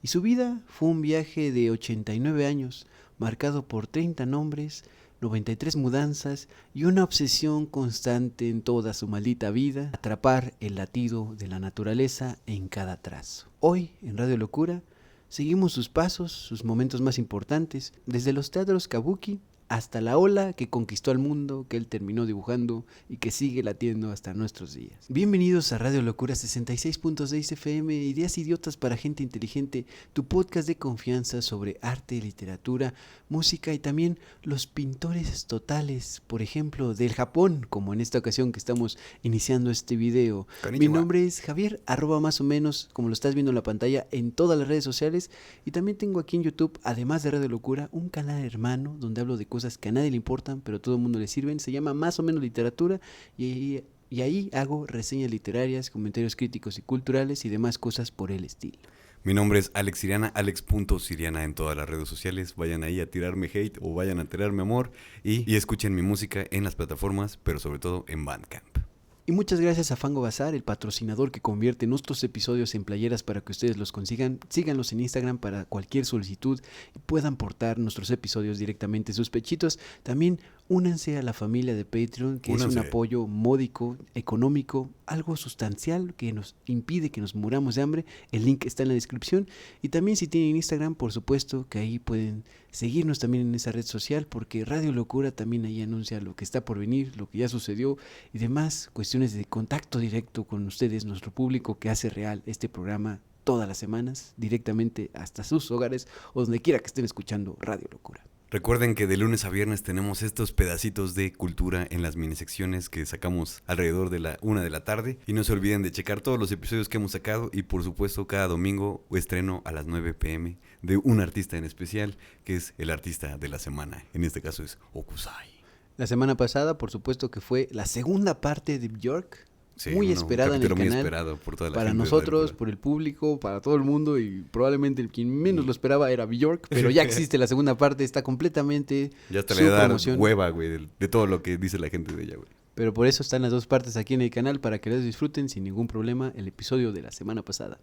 Y su vida fue un viaje de 89 años, marcado por 30 nombres, 93 mudanzas y una obsesión constante en toda su maldita vida, atrapar el latido de la naturaleza en cada trazo. Hoy, en Radio Locura, seguimos sus pasos, sus momentos más importantes, desde los teatros kabuki hasta la ola que conquistó al mundo, que él terminó dibujando y que sigue latiendo hasta nuestros días. Bienvenidos a Radio Locura 66.6 FM, Ideas Idiotas para Gente Inteligente, tu podcast de confianza sobre arte, literatura, música y también los pintores totales, por ejemplo, del Japón, como en esta ocasión que estamos iniciando este video. Konnichiwa. Mi nombre es Javier, @ más o menos, como lo estás viendo en la pantalla, en todas las redes sociales, y también tengo aquí en YouTube, además de Radio Locura, un canal hermano donde hablo de cosas que a nadie le importan, pero a todo el mundo le sirven. Se llama Más o menos Literatura y ahí hago reseñas literarias, comentarios críticos y culturales y demás cosas por el estilo. Mi nombre es Alex Siriana, alex.siriana en todas las redes sociales. Vayan ahí a tirarme hate o vayan a tirarme amor y escuchen mi música en las plataformas, pero sobre todo en Bandcamp. Y muchas gracias a Fango Bazar, el patrocinador que convierte nuestros episodios en playeras para que ustedes los consigan. Síganlos en Instagram para cualquier solicitud y puedan portar nuestros episodios directamente en sus pechitos. También únanse a la familia de Patreon, que es un apoyo módico, económico, algo sustancial que nos impide que nos muramos de hambre. El link está en la descripción. Y también si tienen Instagram, por supuesto que ahí pueden seguirnos también en esa red social, porque Radio Locura también ahí anuncia lo que está por venir, lo que ya sucedió y demás cuestiones de contacto directo con ustedes, nuestro público que hace real este programa todas las semanas, directamente hasta sus hogares o donde quiera que estén escuchando Radio Locura. Recuerden que de lunes a viernes tenemos estos pedacitos de cultura en las minisecciones que sacamos alrededor de la 1 de la tarde. Y no se olviden de checar todos los episodios que hemos sacado. Y por supuesto cada domingo estreno a las 9 p.m. de un artista en especial, que es el artista de la semana. En este caso es Hokusai. La semana pasada, por supuesto que fue la segunda parte de Björk. Sí, muy esperada en el canal, muy esperado por toda la para gente nosotros, por el público, para todo el mundo, y probablemente el quien menos lo esperaba era Björk, pero ya existe la segunda parte, está completamente ya hasta le da hueva, güey, de todo lo que dice la gente de ella, güey. Pero por eso están las dos partes aquí en el canal, para que les disfruten sin ningún problema el episodio de la semana pasada.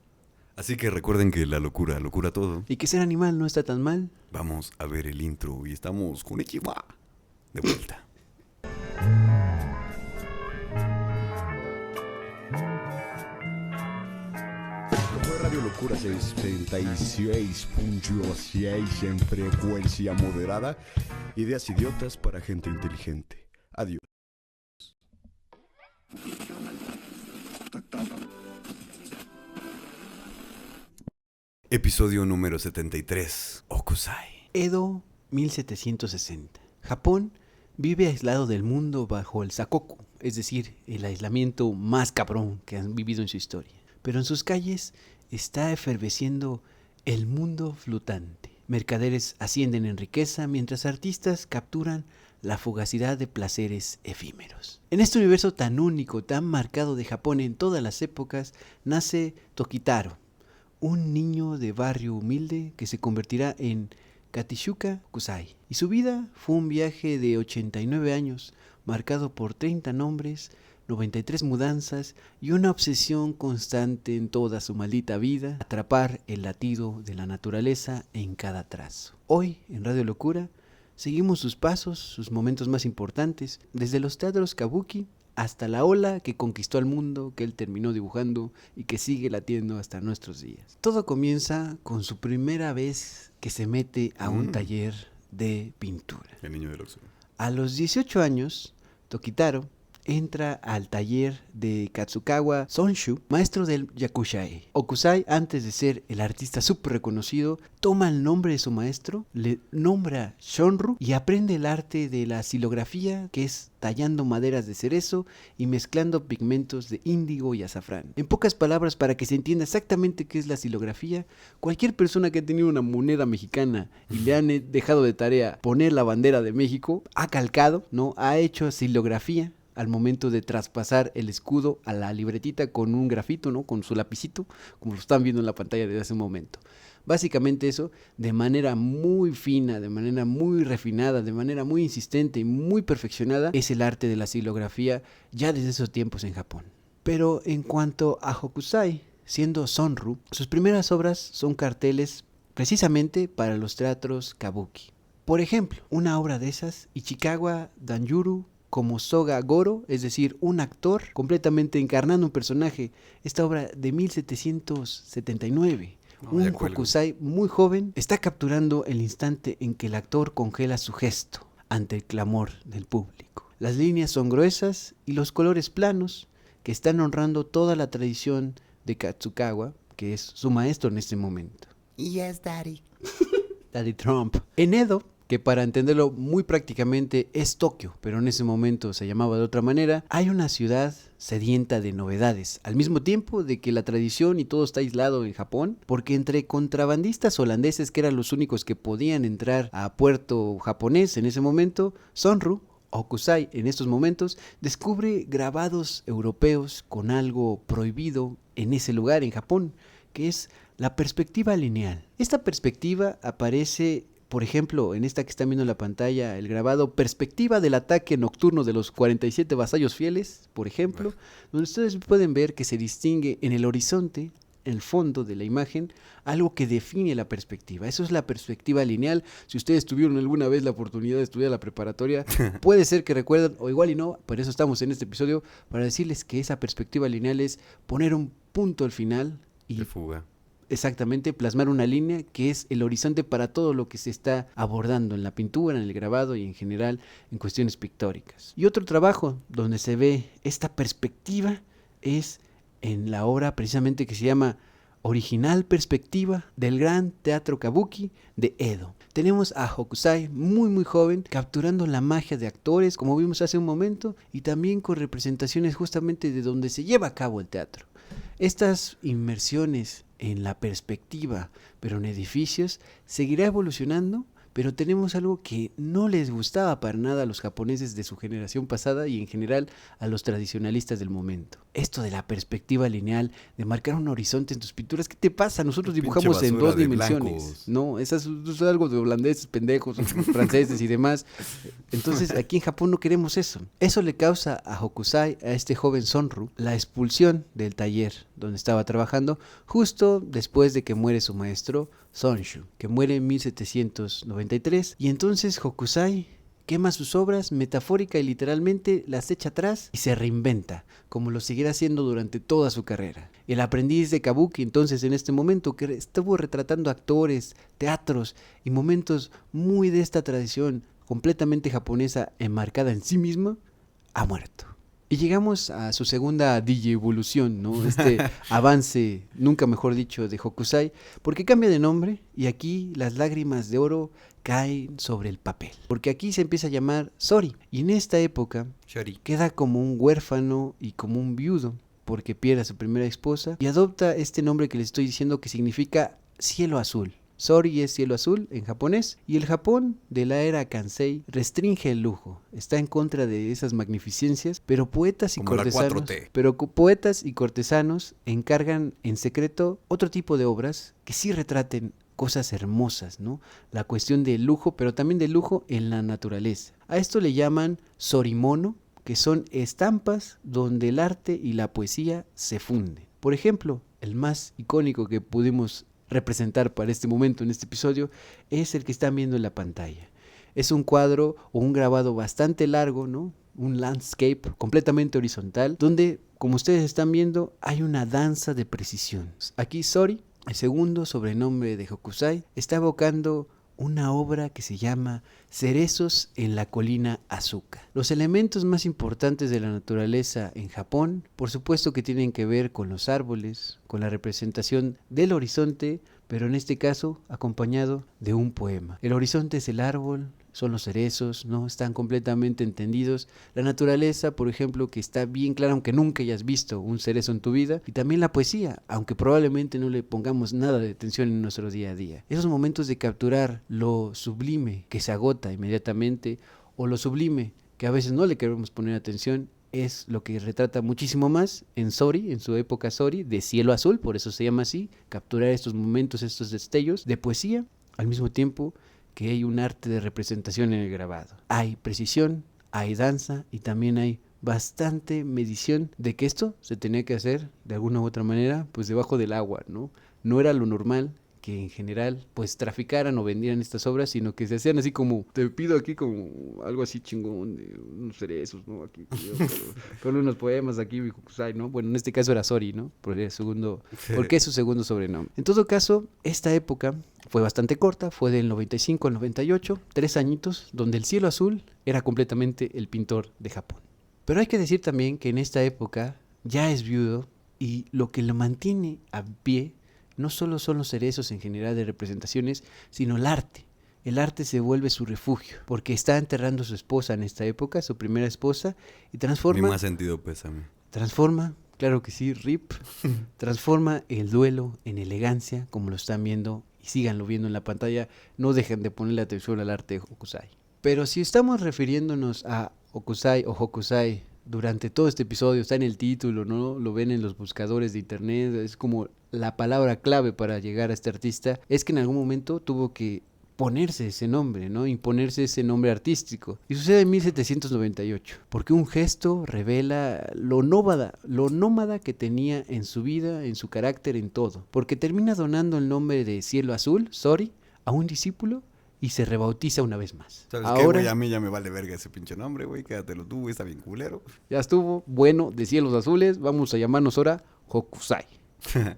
Así que recuerden que la locura todo. Y que ser animal no está tan mal. Vamos a ver el intro y estamos con Konnichiwa de vuelta. Radio Locura 66.6 en frecuencia moderada. Ideas idiotas para gente inteligente. Adiós. Episodio número 73. Hokusai. Edo 1760. Japón vive aislado del mundo bajo el sakoku, es decir, el aislamiento más cabrón que han vivido en su historia. Pero en sus calles está eferveciendo el mundo flotante. Mercaderes ascienden en riqueza mientras artistas capturan la fugacidad de placeres efímeros. En este universo tan único, tan marcado de Japón en todas las épocas, nace Tokitaro, un niño de barrio humilde que se convertirá en Katishuka Hokusai. Y su vida fue un viaje de 89 años, marcado por 30 nombres, 93 mudanzas y una obsesión constante en toda su maldita vida, atrapar el latido de la naturaleza en cada trazo. Hoy, en Radio Locura, seguimos sus pasos, sus momentos más importantes, desde los teatros kabuki hasta la ola que conquistó al mundo, que él terminó dibujando y que sigue latiendo hasta nuestros días. Todo comienza con su primera vez que se mete a un taller de pintura. El niño del Oxxo. A los 18 años, Tokitaro entra al taller de Katsukawa Sonshu, maestro del Yakushai. Hokusai, antes de ser el artista súper reconocido, toma el nombre de su maestro, le nombra Shonru y aprende el arte de la silografía, que es tallando maderas de cerezo y mezclando pigmentos de índigo y azafrán. En pocas palabras, para que se entienda exactamente qué es la silografía, cualquier persona que ha tenido una moneda mexicana y le han dejado de tarea poner la bandera de México, ha calcado, ¿no? Ha hecho silografía al momento de traspasar el escudo a la libretita con un grafito, ¿no? Con su lapicito, como lo están viendo en la pantalla desde hace un momento. Básicamente eso, de manera muy fina, de manera muy refinada, de manera muy insistente y muy perfeccionada, es el arte de la silografía ya desde esos tiempos en Japón. Pero en cuanto a Hokusai, siendo Sonru, sus primeras obras son carteles precisamente para los teatros kabuki. Por ejemplo, una obra de esas, Ichikawa Danjuru como Soga Goro, es decir, un actor completamente encarnando un personaje. Esta obra de 1779. Un hokusai muy joven está capturando el instante en que el actor congela su gesto ante el clamor del público. Las líneas son gruesas y los colores planos, que están honrando toda la tradición de Katsukawa, que es su maestro en este momento. Yes, Daddy. Daddy Trump. En Edo, que para entenderlo muy prácticamente es Tokio, pero en ese momento se llamaba de otra manera, hay una ciudad sedienta de novedades, al mismo tiempo de que la tradición y todo está aislado en Japón, porque entre contrabandistas holandeses, que eran los únicos que podían entrar a puerto japonés en ese momento, Sonru, Hokusai en estos momentos, descubre grabados europeos con algo prohibido en ese lugar, en Japón, que es la perspectiva lineal. Esta perspectiva aparece, por ejemplo, en esta que están viendo en la pantalla, el grabado Perspectiva del ataque nocturno de los 47 vasallos fieles, por ejemplo, donde ustedes pueden ver que se distingue en el horizonte, en el fondo de la imagen, algo que define la perspectiva. Eso es la perspectiva lineal. Si ustedes tuvieron alguna vez la oportunidad de estudiar la preparatoria, puede ser que recuerden, o igual y no, por eso estamos en este episodio, para decirles que esa perspectiva lineal es poner un punto al final y de fuga. Exactamente, plasmar una línea que es el horizonte para todo lo que se está abordando en la pintura, en el grabado y en general en cuestiones pictóricas. Y otro trabajo donde se ve esta perspectiva es en la obra precisamente que se llama Original Perspectiva del Gran Teatro Kabuki de Edo. Tenemos a Hokusai muy joven capturando la magia de actores, como vimos hace un momento, y también con representaciones justamente de donde se lleva a cabo el teatro. Estas inmersiones en la perspectiva, pero en edificios, seguirá evolucionando, pero tenemos algo que no les gustaba para nada a los japoneses de su generación pasada y en general a los tradicionalistas del momento. Esto de la perspectiva lineal, de marcar un horizonte en tus pinturas, ¿qué te pasa? Nosotros dibujamos en 2 dimensiones. Blancos. No, eso es algo de holandeses, pendejos, franceses y demás. Entonces aquí en Japón no queremos eso. Eso le causa a Hokusai, a este joven Sonru, la expulsión del taller donde estaba trabajando justo después de que muere su maestro Sonshu, que muere en 1793, y entonces Hokusai quema sus obras, metafórica y literalmente las echa atrás y se reinventa, como lo seguirá haciendo durante toda su carrera. El aprendiz de Kabuki entonces en este momento, que estuvo retratando actores, teatros y momentos muy de esta tradición completamente japonesa enmarcada en sí misma, ha muerto. Y llegamos a su segunda digievolución, ¿no? Este avance, nunca mejor dicho, de Hokusai, porque cambia de nombre y aquí las lágrimas de oro caen sobre el papel. Porque aquí se empieza a llamar Sori, y en esta época Shari. queda como un huérfano y como un viudo, porque pierde a su primera esposa, y adopta este nombre que les estoy diciendo que significa cielo azul. Sori es cielo azul en japonés, y el Japón de la era Kansei restringe el lujo, está en contra de esas magnificencias, pero poetas y Como la cortesanos, 4T. poetas y cortesanos encargan en secreto otro tipo de obras que sí retraten cosas hermosas, ¿no? La cuestión del lujo, pero también del lujo en la naturaleza. A esto le llaman sorimono, que son estampas donde el arte y la poesía se funden. Por ejemplo, el más icónico que pudimos representar para este momento en este episodio es el que están viendo en la pantalla. Es un cuadro o un grabado bastante largo, ¿no? Un landscape completamente horizontal, donde, como ustedes están viendo, hay una danza de precisión. Aquí Sori, el segundo sobrenombre de Hokusai, está evocando una obra que se llama Cerezos en la colina Asuka. Los elementos más importantes de la naturaleza en Japón, por supuesto que tienen que ver con los árboles, con la representación del horizonte, pero en este caso acompañado de un poema. El horizonte es el árbol, son los cerezos, ¿no? Están completamente entendidos. La naturaleza, por ejemplo, que está bien clara, aunque nunca hayas visto un cerezo en tu vida. Y también la poesía, aunque probablemente no le pongamos nada de atención en nuestro día a día. Esos momentos de capturar lo sublime que se agota inmediatamente, o lo sublime que a veces no le queremos poner atención, es lo que retrata muchísimo más en Sori, en su época Sori, de cielo azul, por eso se llama así, capturar estos momentos, estos destellos de poesía, al mismo tiempo que hay un arte de representación en el grabado. Hay precisión, hay danza y también hay bastante medición de que esto se tenía que hacer de alguna u otra manera, pues debajo del agua, ¿no? No era lo normal que en general pues traficaran o vendieran estas obras, sino que se hacían así como, te pido aquí como algo así chingón, de unos cerezos, ¿no? Aquí, con unos poemas aquí, Hokusai, ¿no? Bueno, en este caso era Sori, ¿no? Porque es su segundo sobrenombre. En todo caso, esta época fue bastante corta, fue del 95 al 98, 3 añitos, donde el cielo azul era completamente el pintor de Japón. Pero hay que decir también que en esta época ya es viudo y lo que lo mantiene a pie no solo son los cerezos en general de representaciones, sino el arte. El arte se vuelve su refugio, porque está enterrando a su esposa en esta época, su primera esposa, y transforma... Ni más sentido pésame. Transforma, claro que sí, RIP, transforma el duelo en elegancia, como lo están viendo, y síganlo viendo en la pantalla, no dejen de ponerle atención al arte de Hokusai. Pero si estamos refiriéndonos a Hokusai o Hokusai durante todo este episodio, está en el título, ¿no? Lo ven en los buscadores de internet, es como la palabra clave para llegar a este artista, es que en algún momento tuvo que ponerse ese nombre, ¿no? Imponerse ese nombre artístico. Y sucede en 1798, porque un gesto revela lo nómada que tenía en su vida, en su carácter, en todo. Porque termina donando el nombre de Cielo Azul, Sori, a un discípulo y se rebautiza una vez más. ¿Sabes qué, güey? A mí ya me vale verga ese pinche nombre, güey. Quédatelo tú, güey, está bien culero. Ya estuvo, bueno, de cielos azules, vamos a llamarnos ahora Hokusai,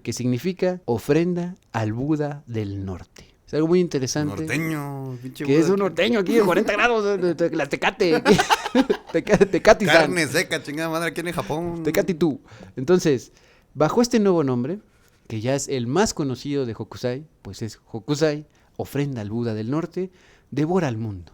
que significa ofrenda al Buda del norte. Es algo muy interesante. Norteño, pinche que Buda. Es un norteño aquí de 40 grados, la Tecate. Tecate Carne seca, chingada madre, aquí en Japón. Tecate tú. Entonces, bajo este nuevo nombre, que ya es el más conocido de Hokusai, pues es Hokusai, ofrenda al Buda del norte, devora al mundo.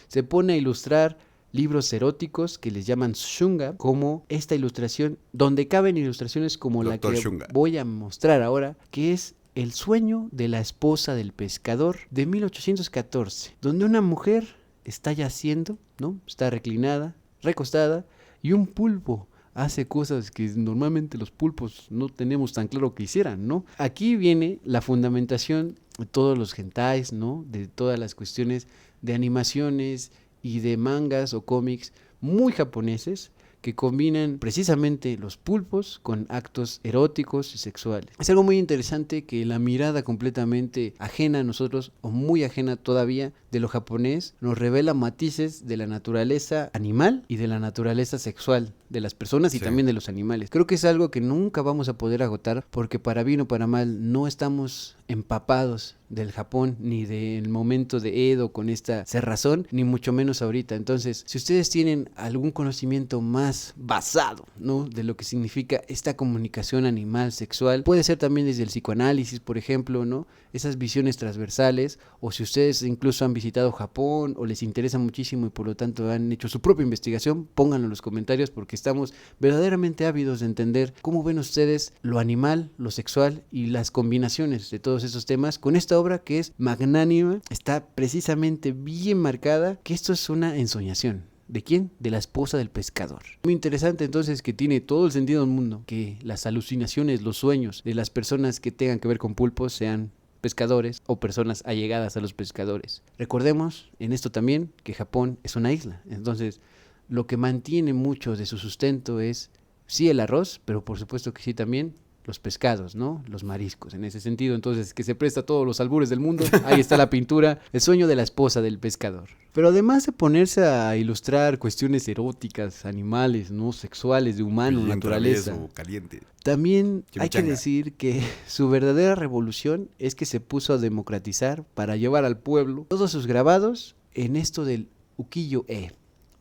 Se pone a ilustrar libros eróticos que les llaman shunga, como esta ilustración, donde caben ilustraciones como Doctor la que Shunga. voy a mostrar ahora, que es El sueño de la esposa del pescador de 1814, donde una mujer está yaciendo, ¿no? Está reclinada, recostada, y un pulpo hace cosas que normalmente los pulpos no tenemos tan claro que hicieran, ¿no? Aquí viene la fundamentación de todos los hentais, ¿no? De todas las cuestiones de animaciones y de mangas o cómics muy japoneses que combinan precisamente los pulpos con actos eróticos y sexuales. Es algo muy interesante que la mirada completamente ajena a nosotros, o muy ajena todavía, de lo japonés, nos revela matices de la naturaleza animal y de la naturaleza sexual de las personas y también de los animales. Creo que es algo que nunca vamos a poder agotar, porque para bien o para mal no estamos empapados del Japón ni del momento de Edo con esta cerrazón, ni mucho menos ahorita. Entonces, si ustedes tienen algún conocimiento más basado, ¿no?, de lo que significa esta comunicación animal sexual, puede ser también desde el psicoanálisis, por ejemplo, ¿no?, esas visiones transversales, o si ustedes incluso han visitado Japón o les interesa muchísimo y por lo tanto han hecho su propia investigación, pónganlo en los comentarios, porque estamos verdaderamente ávidos de entender cómo ven ustedes lo animal, lo sexual y las combinaciones de todos esos temas con esta obra que es magnánima, está precisamente bien marcada, que esto es una ensoñación. ¿De quién? De la esposa del pescador. Muy interesante entonces, que tiene todo el sentido del mundo que las alucinaciones, los sueños de las personas que tengan que ver con pulpos sean pescadores o personas allegadas a los pescadores. Recordemos en esto también que Japón es una isla, entonces lo que mantiene mucho de su sustento es sí el arroz, pero por supuesto que sí también los pescados, ¿no? Los mariscos, en ese sentido. Entonces, que se presta a todos los albures del mundo. Ahí está la pintura, el sueño de la esposa del pescador. Pero además de ponerse a ilustrar cuestiones eróticas, animales, ¿no?, sexuales, de humano, naturaleza, caliente. también Chimichanga. hay que decir que su verdadera revolución es que se puso a democratizar para llevar al pueblo todos sus grabados en esto del ukiyo-e.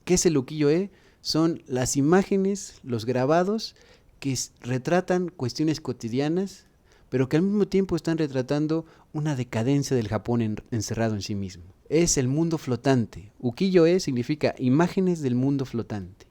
¿Qué es el ukiyo-e? Son las imágenes, los grabados que retratan cuestiones cotidianas, pero que al mismo tiempo están retratando una decadencia del Japón encerrado en sí mismo. Es el mundo flotante. Ukiyo-e significa imágenes del mundo flotante.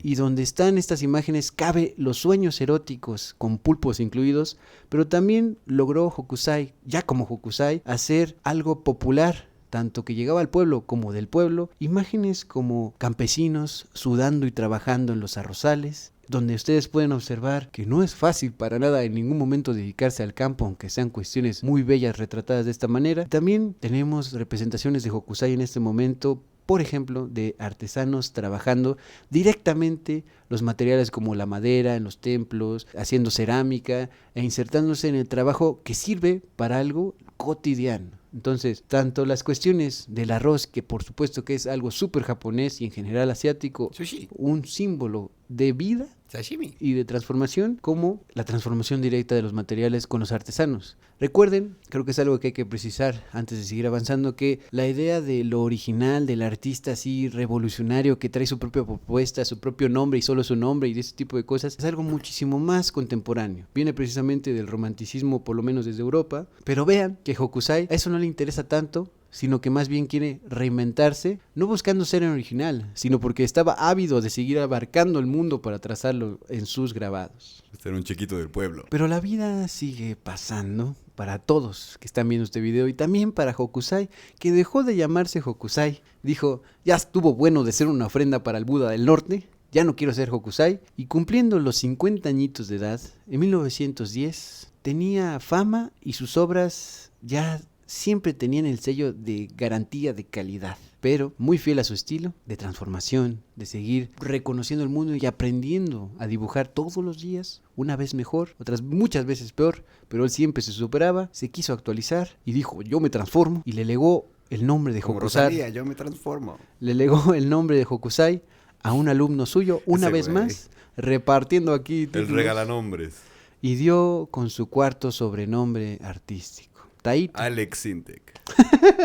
Y donde están estas imágenes cabe los sueños eróticos, con pulpos incluidos, pero también logró Hokusai, ya como Hokusai, hacer algo popular, tanto que llegaba al pueblo como del pueblo, imágenes como campesinos sudando y trabajando en los arrozales, donde ustedes pueden observar que no es fácil para nada en ningún momento dedicarse al campo, aunque sean cuestiones muy bellas retratadas de esta manera. También tenemos representaciones de Hokusai en este momento por ejemplo, de artesanos trabajando directamente los materiales como la madera en los templos, haciendo cerámica e insertándose en el trabajo que sirve para algo cotidiano. Entonces, tanto las cuestiones del arroz, que por supuesto que es algo súper japonés y en general asiático, Sushi. un símbolo de vida Sashimi. y de transformación, como la transformación directa de los materiales con los artesanos. Recuerden, creo que es algo que hay que precisar antes de seguir avanzando, que la idea de lo original, del artista así revolucionario que trae su propia propuesta, su propio nombre y solo su nombre y de ese tipo de cosas, es algo muchísimo más contemporáneo. Viene precisamente del romanticismo, por lo menos desde Europa, pero vean que Hokusai a eso no le interesa tanto, sino que más bien quiere reinventarse, no buscando ser original, sino porque estaba ávido de seguir abarcando el mundo para trazarlo en sus grabados. Este era un chiquito del pueblo. Pero la vida sigue pasando para todos que están viendo este video y también para Hokusai, que dejó de llamarse Hokusai. Dijo, ya estuvo bueno de ser una ofrenda para el Buda del Norte, ya no quiero ser Hokusai. Y cumpliendo los 50 añitos de edad, en 1910, tenía fama y sus obras ya siempre tenían el sello de garantía de calidad, pero muy fiel a su estilo de transformación, de seguir reconociendo el mundo y aprendiendo a dibujar todos los días, una vez mejor, otras muchas veces peor, pero él siempre se superaba, se quiso actualizar y dijo, yo me transformo, y le legó el nombre de Como Hokusai. Rosalía, yo me transformo. Le legó el nombre de Hokusai a un alumno suyo, una Ese vez güey. más, repartiendo aquí El títulos, regalanombres. y dio con su cuarto sobrenombre artístico. Taito. Alex Sintek.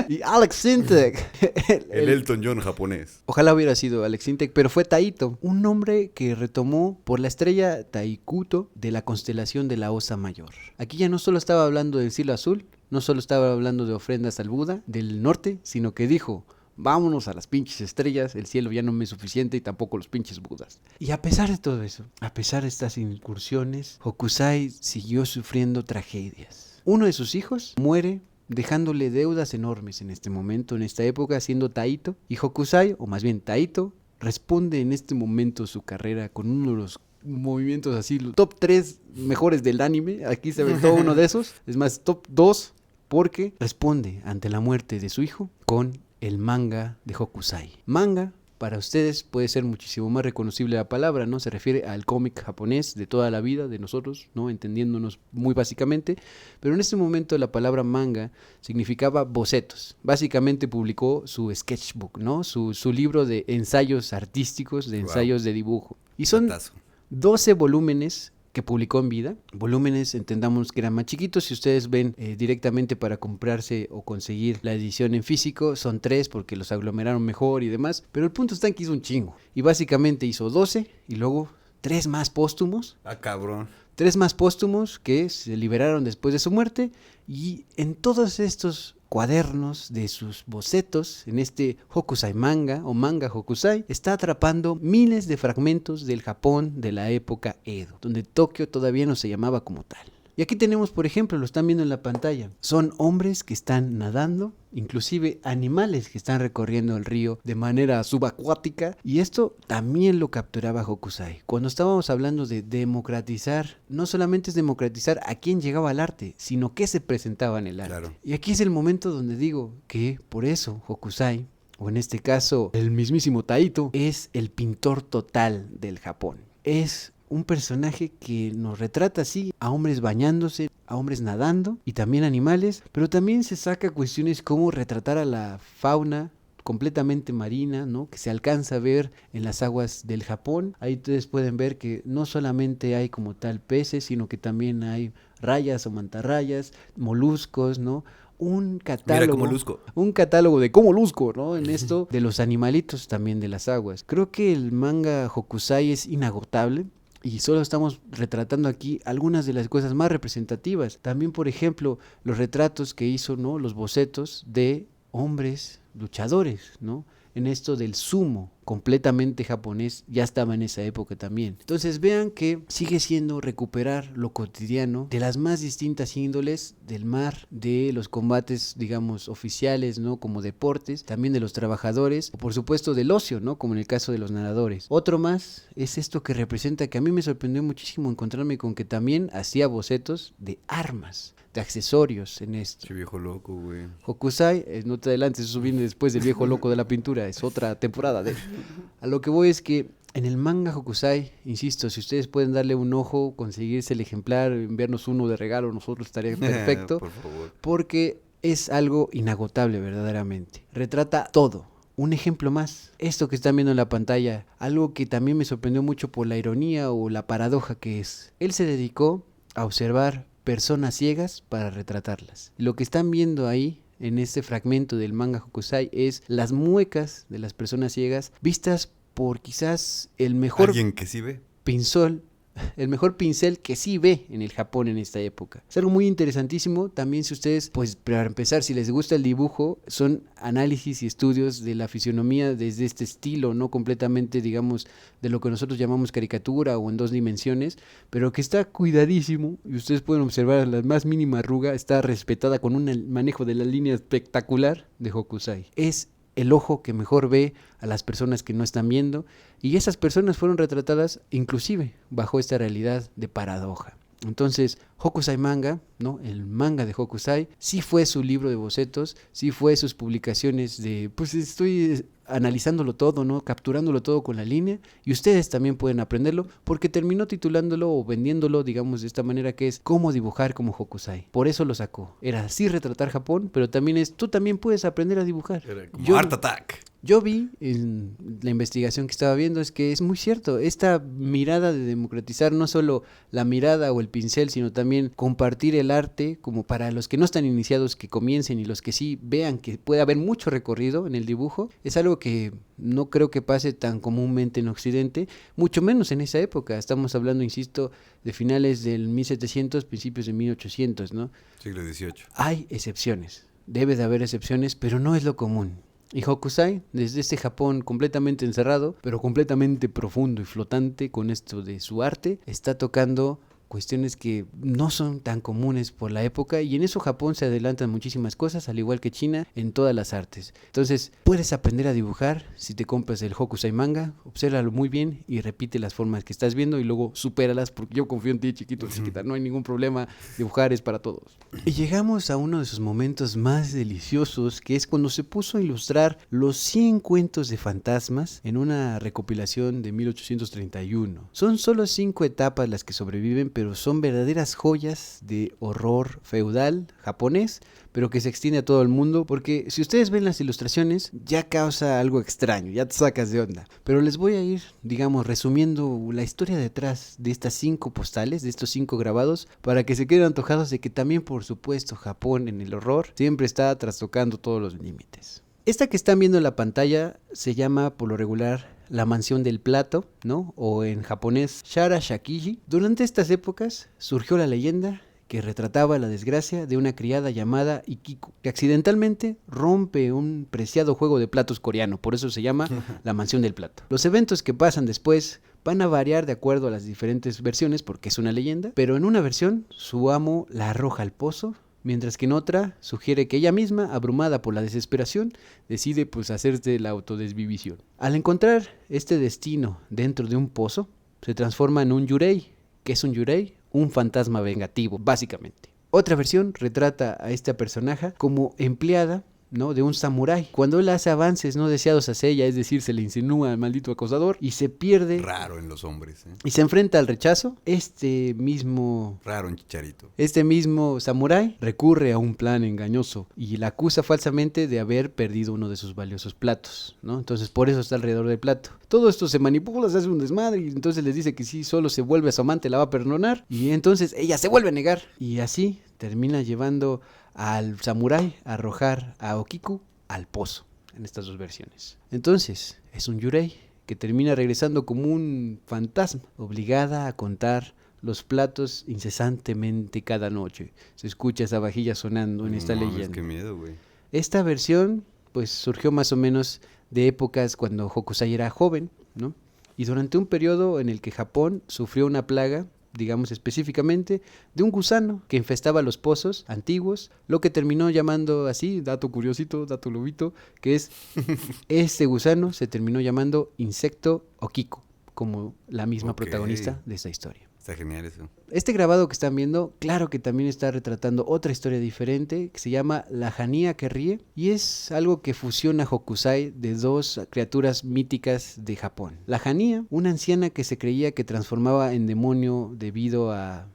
Y Alex Sintek. El Elton John japonés. Ojalá hubiera sido Alex Sintek, pero fue Taito, un nombre que retomó por la estrella Taikuto de la constelación de la Osa Mayor. Aquí ya no solo estaba hablando del cielo azul, no solo estaba hablando de ofrendas al Buda del norte, sino que dijo, vámonos a las pinches estrellas, el cielo ya no me es suficiente y tampoco los pinches budas. Y a pesar de todo eso, a pesar de estas incursiones, Hokusai siguió sufriendo tragedias. Uno de sus hijos muere dejándole deudas enormes en este momento, en esta época, siendo Taito. Y Hokusai, o más bien Taito, responde en este momento su carrera con uno de los movimientos así, los top 3 mejores del anime. Aquí se ve todo uno de esos. Es más, top 2, porque responde ante la muerte de su hijo con el manga de Hokusai. Manga, para ustedes puede ser muchísimo más reconocible la palabra, ¿no? Se refiere al cómic japonés de toda la vida de nosotros, ¿no? Entendiéndonos muy básicamente. Pero en este momento la palabra manga significaba bocetos. Básicamente publicó su sketchbook, ¿no? Su libro de ensayos artísticos, de ensayos de dibujo. Y son Datazo. 12 volúmenes que publicó en vida. Volúmenes, entendamos que eran más chiquitos. Si ustedes ven directamente para comprarse o conseguir la edición en físico, son 3 porque los aglomeraron mejor y demás. Pero el punto está en que hizo un chingo. Y básicamente hizo 12 y luego 3 más póstumos. Ah, cabrón. 3 más póstumos que se liberaron después de su muerte. Y en todos estos cuadernos de sus bocetos, en este Hokusai manga o manga Hokusai, está atrapando miles de fragmentos del Japón de la época Edo, donde Tokio todavía no se llamaba como tal. Y aquí tenemos, por ejemplo, lo están viendo en la pantalla, son hombres que están nadando, inclusive animales que están recorriendo el río de manera subacuática, y esto también lo capturaba Hokusai. Cuando estábamos hablando de democratizar, no solamente es democratizar a quién llegaba al arte, sino qué se presentaba en el arte. Claro. Y aquí es el momento donde digo que por eso Hokusai, o en este caso el mismísimo Taito, es el pintor total del Japón. Es un personaje que nos retrata así a hombres bañándose, a hombres nadando y también animales, pero también se saca cuestiones como retratar a la fauna completamente marina, ¿no? Que se alcanza a ver en las aguas del Japón. Ahí ustedes pueden ver que no solamente hay como tal peces, sino que también hay rayas o mantarrayas, moluscos, ¿no? Un catálogo de cómo luzco, ¿no? En esto de los animalitos también de las aguas. Creo que el manga Hokusai es inagotable. Y solo estamos retratando aquí algunas de las cosas más representativas. También, por ejemplo, los retratos que hizo, ¿no? Los bocetos de hombres luchadores, ¿no? En esto del sumo, completamente japonés, ya estaba en esa época también. Entonces vean que sigue siendo recuperar lo cotidiano de las más distintas índoles del mar, de los combates, digamos, oficiales, ¿no? Como deportes, también de los trabajadores, o por supuesto del ocio, ¿no? Como en el caso de los nadadores. Otro más es esto que representa, que a mí me sorprendió muchísimo encontrarme con que también hacía bocetos de armas. de accesorios en esto. Che viejo loco, güey. Hokusai, no te adelantes, eso viene después del viejo loco de la pintura, es otra temporada de... A lo que voy es que en el manga Hokusai, insisto, si ustedes pueden darle un ojo, conseguirse el ejemplar, enviarnos uno de regalo, nosotros estaría perfecto, Por favor. porque es algo inagotable verdaderamente. Retrata todo. Un ejemplo más, esto que están viendo en la pantalla, algo que también me sorprendió mucho por la ironía o la paradoja que es. Él se dedicó a observar personas ciegas para retratarlas. Lo que están viendo ahí en este fragmento del manga Hokusai es las muecas de las personas ciegas vistas por quizás el mejor ¿Alguien que sí ve? el mejor pincel que sí ve en el Japón en esta época. Es algo muy interesantísimo. También si ustedes, pues para empezar, si les gusta el dibujo, son análisis y estudios de la fisionomía desde este estilo, no completamente, digamos, de lo que nosotros llamamos caricatura o en 2 dimensiones, pero que está cuidadísimo y ustedes pueden observar la más mínima arruga, está respetada con un manejo de la línea espectacular de Hokusai. Es el ojo que mejor ve a las personas que no están viendo, y esas personas fueron retratadas inclusive bajo esta realidad de paradoja. Entonces, Hokusai Manga, ¿no? El manga de Hokusai, sí fue su libro de bocetos, sí fue sus publicaciones de, pues estoy analizándolo todo, ¿no? Capturándolo todo con la línea, y ustedes también pueden aprenderlo, porque terminó titulándolo o vendiéndolo, digamos, de esta manera, que es cómo dibujar como Hokusai. Por eso lo sacó. Era así retratar Japón, pero también es, tú también puedes aprender a dibujar. Era como Art Attack. Yo vi en la investigación que estaba viendo, es que es muy cierto, esta mirada de democratizar no solo la mirada o el pincel, sino también compartir el arte, como para los que no están iniciados que comiencen, y los que sí vean que puede haber mucho recorrido en el dibujo, es algo que no creo que pase tan comúnmente en Occidente, mucho menos en esa época. Estamos hablando, insisto, de finales del 1700, principios de 1800, ¿no? Siglo XVIII. Hay excepciones, debe de haber excepciones, pero no es lo común. Y Hokusai, desde este Japón completamente encerrado, pero completamente profundo y flotante con esto de su arte, está tocando cuestiones que no son tan comunes por la época, y en eso Japón se adelantan muchísimas cosas, al igual que China, en todas las artes. Entonces, puedes aprender a dibujar si te compras el Hokusai manga, obsérvalo muy bien y repite las formas que estás viendo y luego supéralas, porque yo confío en ti, chiquito, chiquita, no hay ningún problema, dibujar es para todos. Y llegamos a uno de sus momentos más deliciosos, que es cuando se puso a ilustrar los 100 cuentos de fantasmas en una recopilación de 1831. Son solo 5 etapas las que sobreviven, pero son verdaderas joyas de horror feudal japonés, pero que se extiende a todo el mundo, porque si ustedes ven las ilustraciones ya causa algo extraño, ya te sacas de onda. Pero les voy a ir, digamos, resumiendo la historia detrás de estas 5 postales, de estos 5 grabados, para que se queden antojados de que también, por supuesto, Japón en el horror siempre está trastocando todos los límites. Esta que están viendo en la pantalla se llama, por lo regular, la mansión del plato, ¿no? O en japonés, Shara Shakiji. Durante estas épocas surgió la leyenda que retrataba la desgracia de una criada llamada Ikiku, que accidentalmente rompe un preciado juego de platos coreano, por eso se llama la mansión del plato. Los eventos que pasan después van a variar de acuerdo a las diferentes versiones, porque es una leyenda, pero en una versión su amo la arroja al pozo, mientras que en otra sugiere que ella misma, abrumada por la desesperación, decide pues hacerse la autodesvivisión. Al encontrar este destino dentro de un pozo, se transforma en un yurei. ¿Qué es un yurei? Un fantasma vengativo, básicamente. Otra versión retrata a esta personaje como empleada, ¿no?, de un samurái. Cuando él hace avances no deseados hacia ella, es decir, se le insinúa al maldito acosador y se pierde. Raro en los hombres, ¿eh? Y se enfrenta al rechazo. Raro en Chicharito. Este mismo samurái recurre a un plan engañoso y la acusa falsamente de haber perdido uno de sus valiosos platos, ¿no? Entonces por eso está alrededor del plato. Todo esto se manipula, se hace un desmadre y entonces les dice que si solo se vuelve a su amante la va a perdonar, y entonces ella se vuelve a negar y así termina llevando al samurái a arrojar a Okiku al pozo, en estas 2 versiones. Entonces es un yurei que termina regresando como un fantasma, obligada a contar los platos incesantemente cada noche. Se escucha esa vajilla sonando en esta leyenda. Qué miedo, güey. Esta versión pues surgió más o menos de épocas cuando Hokusai era joven, ¿no? Y durante un periodo en el que Japón sufrió una plaga, digamos específicamente, de un gusano que infestaba los pozos antiguos, lo que terminó llamando así, dato curiosito, dato lobito, que es, este gusano se terminó llamando insecto Okiku, como la misma protagonista de esta historia. Está genial eso. Este grabado que están viendo, claro que también está retratando otra historia diferente que se llama La Hania que ríe, y es algo que fusiona Hokusai de dos criaturas míticas de Japón. La Hania, una anciana que se creía que se transformaba en demonio debido a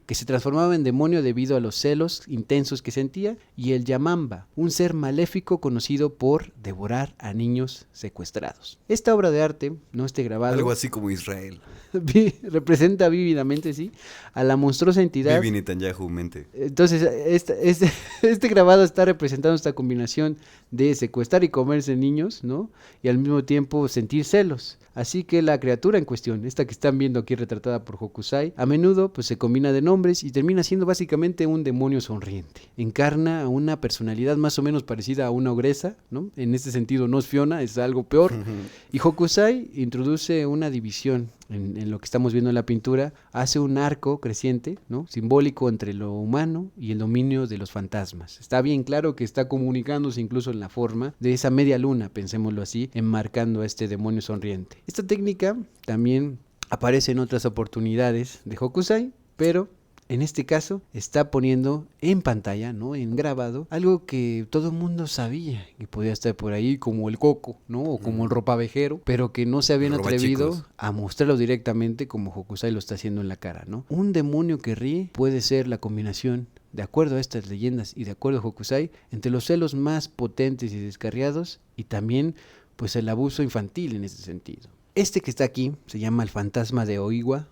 los celos intensos que sentía, y el Yamamba, un ser maléfico conocido por devorar a niños secuestrados. Esta obra de arte, no este grabado, Algo así como Israel. representa vívidamente, sí, a la monstruosa entidad. Bibi Netanyahu mente. Entonces, este grabado está representando esta combinación de secuestrar y comerse niños, ¿no? Y al mismo tiempo sentir celos. Así que la criatura en cuestión, esta que están viendo aquí retratada por Hokusai, a menudo pues se combina de nombres y termina siendo básicamente un demonio sonriente. Encarna a una personalidad más o menos parecida a una ogresa, ¿no? En este sentido no es Fiona, es algo peor. Y Hokusai introduce una división en lo que estamos viendo en la pintura, hace un arco creciente, ¿no? Simbólico entre lo humano y el dominio de los fantasmas. Está bien claro que está comunicándose incluso en la forma de esa media luna, pensémoslo así, enmarcando a este demonio sonriente. Esta técnica también aparece en otras oportunidades de Hokusai, pero en este caso está poniendo en pantalla, ¿no? En grabado, algo que todo el mundo sabía que podía estar por ahí, como el coco, ¿no? O como el ropavejero, pero que no se habían atrevido a mostrarlo directamente como Hokusai lo está haciendo en la cara, ¿no? Un demonio que ríe puede ser la combinación, de acuerdo a estas leyendas y de acuerdo a Hokusai, entre los celos más potentes y descarriados y también pues el abuso infantil en ese sentido. Este que está aquí se llama El fantasma de Oiwa-san,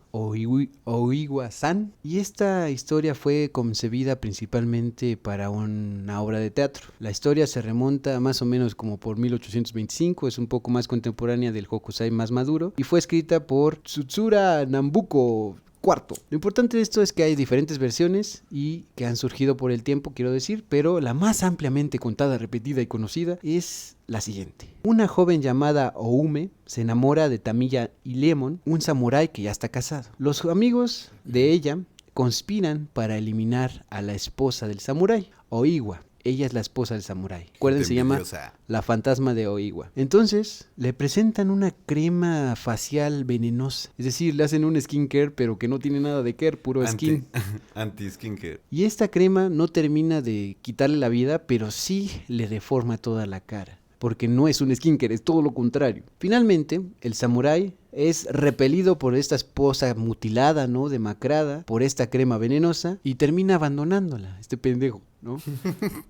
y esta historia fue concebida principalmente para una obra de teatro. La historia se remonta más o menos como por 1825, es un poco más contemporánea del Hokusai más maduro, y fue escrita por Tsutsura Nambuko IV. Lo importante de esto es que hay diferentes versiones y que han surgido por el tiempo, quiero decir, pero la más ampliamente contada, repetida y conocida es la siguiente. Una joven llamada Oume se enamora de Tamiya Lemon, un samurái que ya está casado. Los amigos de ella conspiran para eliminar a la esposa del samurái, Oiwa. Ella es la esposa del samurái. Recuerden, se llama La fantasma de Oiwa. Entonces, le presentan una crema facial venenosa. Es decir, le hacen un skincare, pero que no tiene nada de care, puro skin. Anti-skincare. Y esta crema no termina de quitarle la vida, pero sí le deforma toda la cara. Porque no es un skincare, es todo lo contrario. Finalmente, el samurái es repelido por esta esposa mutilada, ¿no? Demacrada, por esta crema venenosa, y termina abandonándola, este pendejo, ¿no?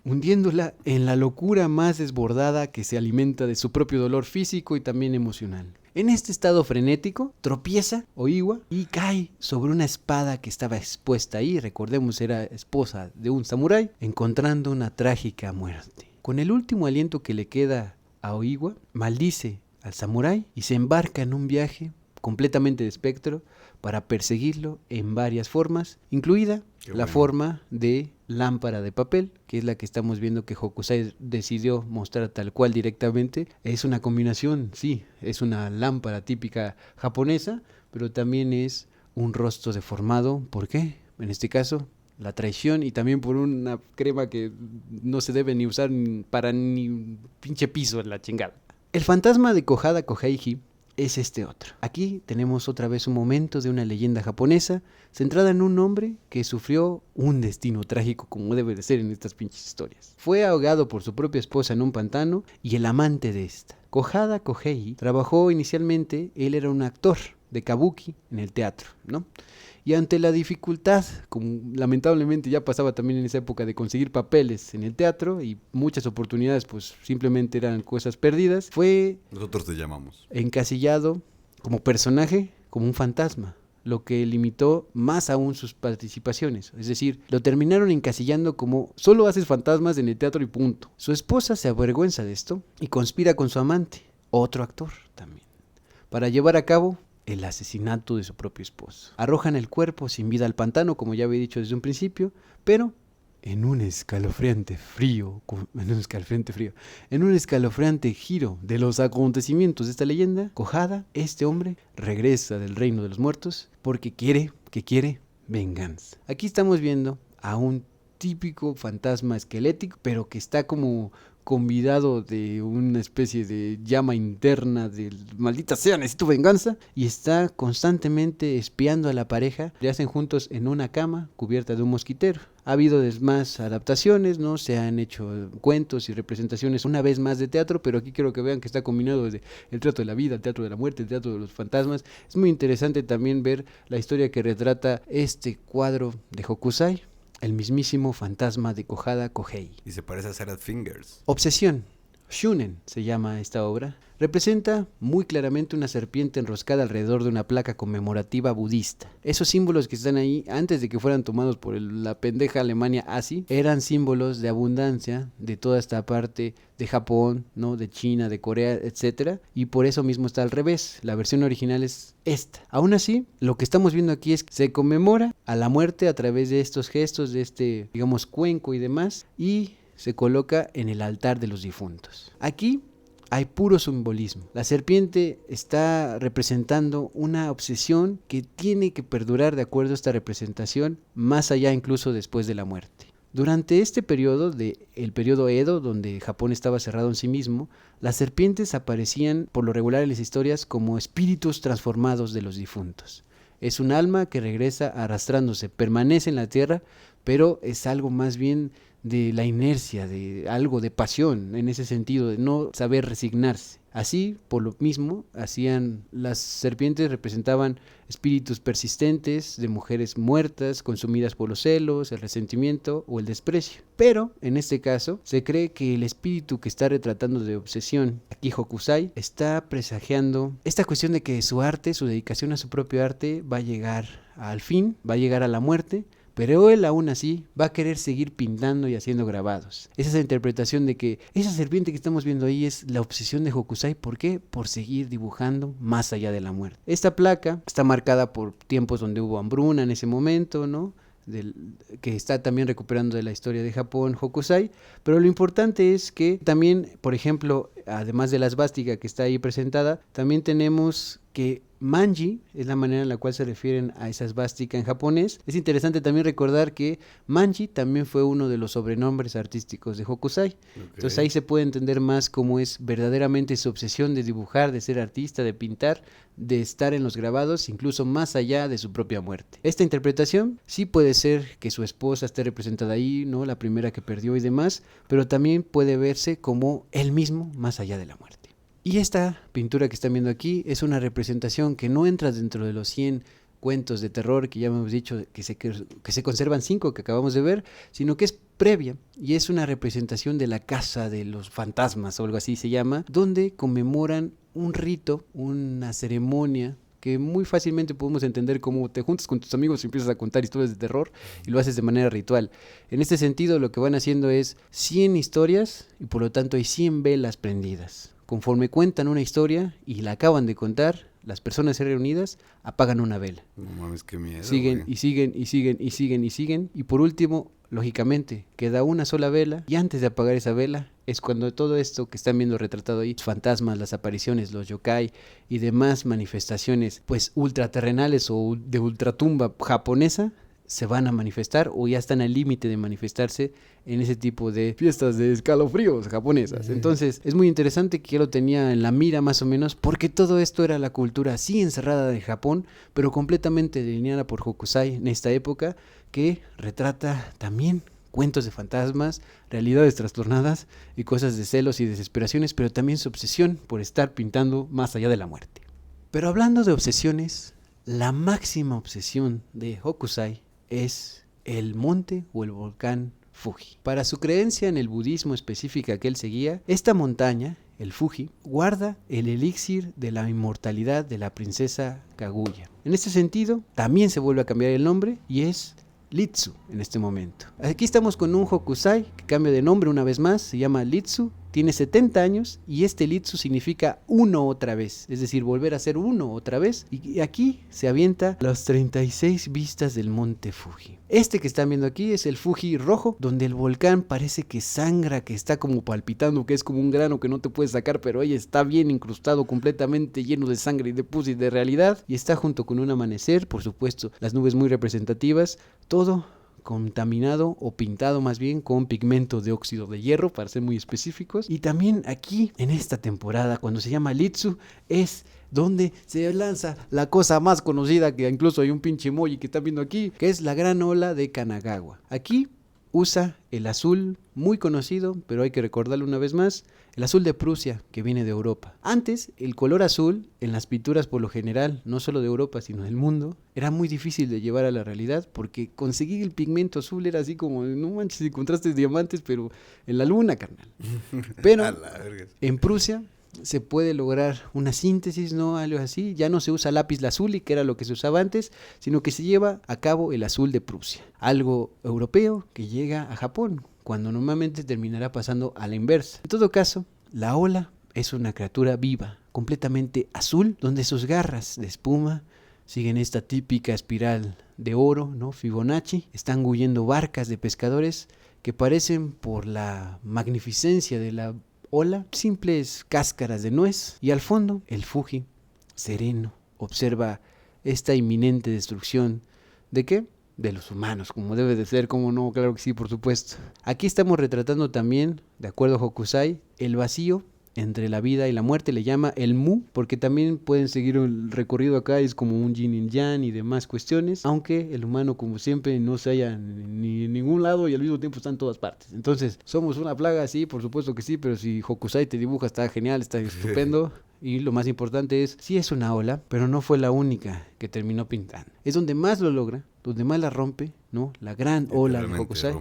Hundiéndola en la locura más desbordada que se alimenta de su propio dolor físico y también emocional. En este estado frenético, tropieza Oiwa y cae sobre una espada que estaba expuesta ahí, recordemos era esposa de un samurái, encontrando una trágica muerte. Con el último aliento que le queda a Oiwa, maldice al samurái y se embarca en un viaje completamente de espectro para perseguirlo en varias formas, incluida la forma de lámpara de papel, que es la que estamos viendo que Hokusai decidió mostrar tal cual directamente. Es una combinación, sí, es una lámpara típica japonesa, pero también es un rostro deformado. ¿Por qué? En este caso, la traición, y también por una crema que no se debe ni usar para ni pinche piso en la chingada. El fantasma de Kohada Koheiji es este otro. Aquí tenemos otra vez un momento de una leyenda japonesa centrada en un hombre que sufrió un destino trágico, como debe de ser en estas pinches historias. Fue ahogado por su propia esposa en un pantano y el amante de esta. Kohada Koheiji trabajó inicialmente, él era un actor de kabuki en el teatro, ¿no? Y ante la dificultad, como lamentablemente ya pasaba también en esa época, de conseguir papeles en el teatro y muchas oportunidades pues simplemente eran cosas perdidas, fue Nosotros te llamamos encasillado como personaje, como un fantasma, lo que limitó más aún sus participaciones. Es decir, lo terminaron encasillando como solo haces fantasmas en el teatro y punto. Su esposa se avergüenza de esto y conspira con su amante, otro actor también, para llevar a cabo el asesinato de su propio esposo. Arrojan el cuerpo sin vida al pantano, como ya había dicho desde un principio, pero en un escalofriante giro de los acontecimientos de esta leyenda, Kohada, este hombre, regresa del reino de los muertos porque quiere venganza. Aquí estamos viendo a un típico fantasma esquelético, pero que está como convidado de una especie de llama interna de maldita sea, necesito venganza, y está constantemente espiando a la pareja. Yacen juntos en una cama cubierta de un mosquitero. Ha habido más adaptaciones, ¿no? Se han hecho cuentos y representaciones una vez más de teatro, pero aquí quiero que vean que está combinado desde el teatro de la vida, el teatro de la muerte, el teatro de los fantasmas. Es muy interesante también ver la historia que retrata este cuadro de Hokusai, el mismísimo fantasma de Kohada Kohei. Y se parece a Sarah Fingers. Obsesión. Shunen se llama esta obra. Representa muy claramente una serpiente enroscada alrededor de una placa conmemorativa budista. Esos símbolos que están ahí, antes de que fueran tomados por la pendeja Alemania nazi, eran símbolos de abundancia de toda esta parte de Japón, ¿no? De China, de Corea, etcétera, y por eso mismo está al revés. La versión original es esta. Aún así, lo que estamos viendo aquí es que se conmemora a la muerte a través de estos gestos, de este, digamos, cuenco y demás, y se coloca en el altar de los difuntos. Aquí hay puro simbolismo. La serpiente está representando una obsesión que tiene que perdurar de acuerdo a esta representación, más allá incluso después de la muerte. Durante este periodo, el periodo Edo, donde Japón estaba cerrado en sí mismo, las serpientes aparecían por lo regular en las historias como espíritus transformados de los difuntos. Es un alma que regresa arrastrándose, permanece en la tierra, pero es algo más bien de la inercia, de algo de pasión, en ese sentido, de no saber resignarse. Así, por lo mismo, las serpientes representaban espíritus persistentes de mujeres muertas, consumidas por los celos, el resentimiento o el desprecio. Pero, en este caso, se cree que el espíritu que está retratando de obsesión aquí Hokusai está presagiando esta cuestión de que su arte, su dedicación a su propio arte, va a llegar al fin, va a llegar a la muerte, pero él aún así va a querer seguir pintando y haciendo grabados. Esa es la interpretación de que esa serpiente que estamos viendo ahí es la obsesión de Hokusai. ¿Por qué? Por seguir dibujando más allá de la muerte. Esta placa está marcada por tiempos donde hubo hambruna en ese momento, ¿no? Que está también recuperando de la historia de Japón, Hokusai, pero lo importante es que también, por ejemplo, además de la svástica que está ahí presentada, también tenemos que Manji es la manera en la cual se refieren a esa svástica en japonés. Es interesante también recordar que Manji también fue uno de los sobrenombres artísticos de Hokusai. Okay. Entonces ahí se puede entender más cómo es verdaderamente su obsesión de dibujar, de ser artista, de pintar, de estar en los grabados, incluso más allá de su propia muerte. Esta interpretación sí puede ser que su esposa esté representada ahí, ¿no? La primera que perdió y demás, pero también puede verse como él mismo más allá de la muerte. Y esta pintura que están viendo aquí es una representación que no entra dentro de los 100 cuentos de terror que ya hemos dicho que se conservan 5 que acabamos de ver, sino que es previa y es una representación de la casa de los fantasmas o algo así se llama, donde conmemoran un rito, una ceremonia que muy fácilmente podemos entender como te juntas con tus amigos y empiezas a contar historias de terror y lo haces de manera ritual. En este sentido lo que van haciendo es 100 historias y por lo tanto hay 100 velas prendidas. Conforme cuentan una historia y la acaban de contar, las personas reunidas apagan una vela. No mames, qué miedo. Siguen y siguen y siguen y siguen y siguen. Y por último, lógicamente, queda una sola vela. Y antes de apagar esa vela, es cuando todo esto que están viendo retratado ahí, los fantasmas, las apariciones, los yokai y demás manifestaciones, pues ultraterrenales o de ultratumba japonesa, se van a manifestar o ya están al límite de manifestarse en ese tipo de fiestas de escalofríos japonesas. Entonces es muy interesante que yo lo tenía en la mira más o menos porque todo esto era la cultura así encerrada de Japón, pero completamente delineada por Hokusai en esta época, que retrata también cuentos de fantasmas, realidades trastornadas y cosas de celos y desesperaciones, pero también su obsesión por estar pintando más allá de la muerte. Pero hablando de obsesiones, la máxima obsesión de Hokusai es el monte o el volcán Fuji. Para su creencia en el budismo específica que él seguía, esta montaña, el Fuji, guarda el elixir de la inmortalidad de la princesa Kaguya. En este sentido, también se vuelve a cambiar el nombre y es Litsu en este momento. Aquí estamos con un Hokusai que cambia de nombre una vez más, se llama Litsu, tiene 70 años y este Litsu significa uno otra vez, es decir, volver a ser uno otra vez, y aquí se avienta las 36 vistas del monte Fuji. Este que están viendo aquí es el Fuji rojo, donde el volcán parece que sangra, que está como palpitando, que es como un grano que no te puedes sacar, pero ahí está bien incrustado, completamente lleno de sangre y de pus y de realidad, y está junto con un amanecer, por supuesto, las nubes muy representativas, todo contaminado o pintado más bien con pigmento de óxido de hierro, para ser muy específicos. Y también aquí en esta temporada, cuando se llama Litsu, es donde se lanza la cosa más conocida, que incluso hay un pinche emoji que están viendo aquí, que es la gran ola de Kanagawa. Aquí usa el azul muy conocido, pero hay que recordarlo una vez más, el azul de Prusia, que viene de Europa. Antes, el color azul en las pinturas por lo general, no solo de Europa, sino del mundo, era muy difícil de llevar a la realidad, porque conseguir el pigmento azul era así como, no manches, encontraste diamantes, pero en la luna, carnal. Pero en Prusia se puede lograr una síntesis, ¿no? Algo así. Ya no se usa lápiz lazuli, que era lo que se usaba antes, sino que se lleva a cabo el azul de Prusia. Algo europeo que llega a Japón, cuando normalmente terminará pasando a la inversa. En todo caso, la ola es una criatura viva, completamente azul, donde sus garras de espuma siguen esta típica espiral de oro, ¿no? Fibonacci. Están huyendo barcas de pescadores que parecen, por la magnificencia de la ola, simples cáscaras de nuez, y al fondo el Fuji, sereno, observa esta inminente destrucción. ¿De qué? De los humanos, como debe de ser, como no, claro que sí, por supuesto. Aquí estamos retratando también, de acuerdo a Hokusai, el vacío entre la vida y la muerte, le llama el Mu, porque también pueden seguir el recorrido acá, es como un yin y yang y demás cuestiones, aunque el humano, como siempre, no se halla ni en ningún lado y al mismo tiempo está en todas partes. Entonces, ¿somos una plaga? Sí, por supuesto que sí, pero si Hokusai te dibuja, está genial, está estupendo. Y lo más importante es, sí es una ola, pero no fue la única que terminó pintando. Es donde más lo logra, donde más la rompe, ¿no? La gran ola de Hokusai,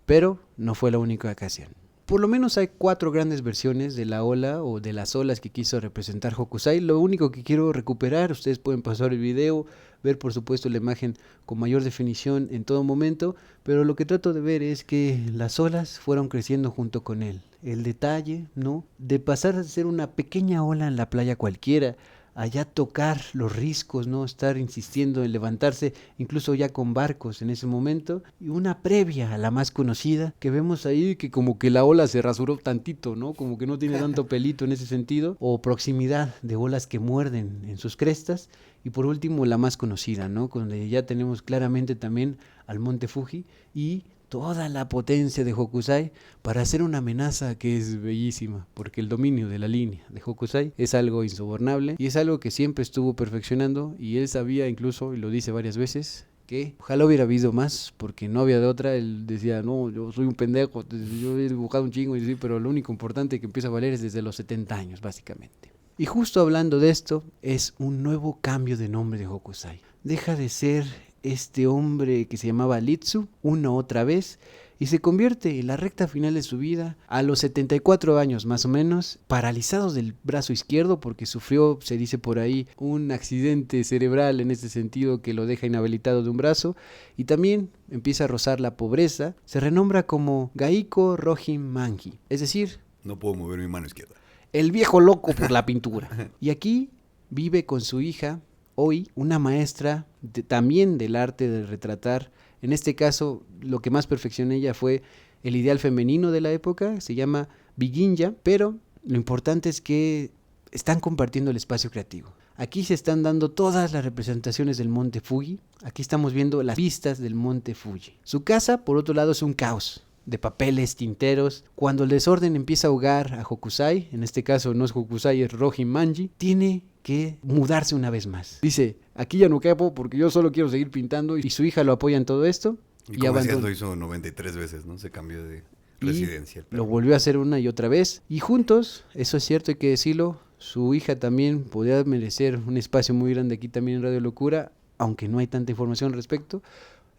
pero no fue la única ocasión. Por lo menos hay 4 grandes versiones de la ola o de las olas que quiso representar Hokusai. Lo único que quiero recuperar, ustedes pueden pasar el video, ver por supuesto la imagen con mayor definición en todo momento, pero lo que trato de ver es que las olas fueron creciendo junto con él. El detalle, ¿no? De pasar a ser una pequeña ola en la playa cualquiera, allá tocar los riscos, ¿no? Estar insistiendo en levantarse, incluso ya con barcos en ese momento, y una previa a la más conocida, que vemos ahí que como que la ola se rasuró tantito, ¿no? Como que no tiene tanto pelito en ese sentido, o proximidad de olas que muerden en sus crestas, y por último la más conocida, ¿no? Donde ya tenemos claramente también al monte Fuji y toda la potencia de Hokusai para hacer una amenaza que es bellísima, porque el dominio de la línea de Hokusai es algo insobornable y es algo que siempre estuvo perfeccionando, y él sabía incluso, y lo dice varias veces, que ojalá hubiera habido más, porque no había de otra. Él decía, no, yo soy un pendejo, yo he dibujado un chingo, y sí, pero lo único importante que empieza a valer es desde los 70 años, básicamente. Y justo hablando de esto, es un nuevo cambio de nombre de Hokusai. Deja de ser este hombre que se llamaba Litsu una otra vez y se convierte en la recta final de su vida, a los 74 años más o menos, paralizado del brazo izquierdo porque sufrió, se dice por ahí, un accidente cerebral en este sentido que lo deja inhabilitado de un brazo, y también empieza a rozar la pobreza. Se renombra como Gaiko Rohin Manji, es decir, no puedo mover mi mano izquierda, el viejo loco por la pintura. Y aquí vive con su hija, hoy una maestra también del arte de retratar. En este caso, lo que más perfeccionó ella fue el ideal femenino de la época, se llama Biginja, pero lo importante es que están compartiendo el espacio creativo. Aquí se están dando todas las representaciones del monte Fuji, aquí estamos viendo las vistas del monte Fuji. Su casa, por otro lado, es un caos de papeles, tinteros. Cuando el desorden empieza a ahogar a Hokusai, en este caso no es Hokusai, es Rohin Manji, tiene que mudarse una vez más. Dice, aquí ya no quepo porque yo solo quiero seguir pintando, y su hija lo apoya en todo esto. Y como decías, lo hizo 93 veces, ¿no? Se cambió de residencia. Lo volvió a hacer una y otra vez. Y juntos, eso es cierto, hay que decirlo, su hija también podría merecer un espacio muy grande aquí también en Radio Locura, aunque no hay tanta información al respecto.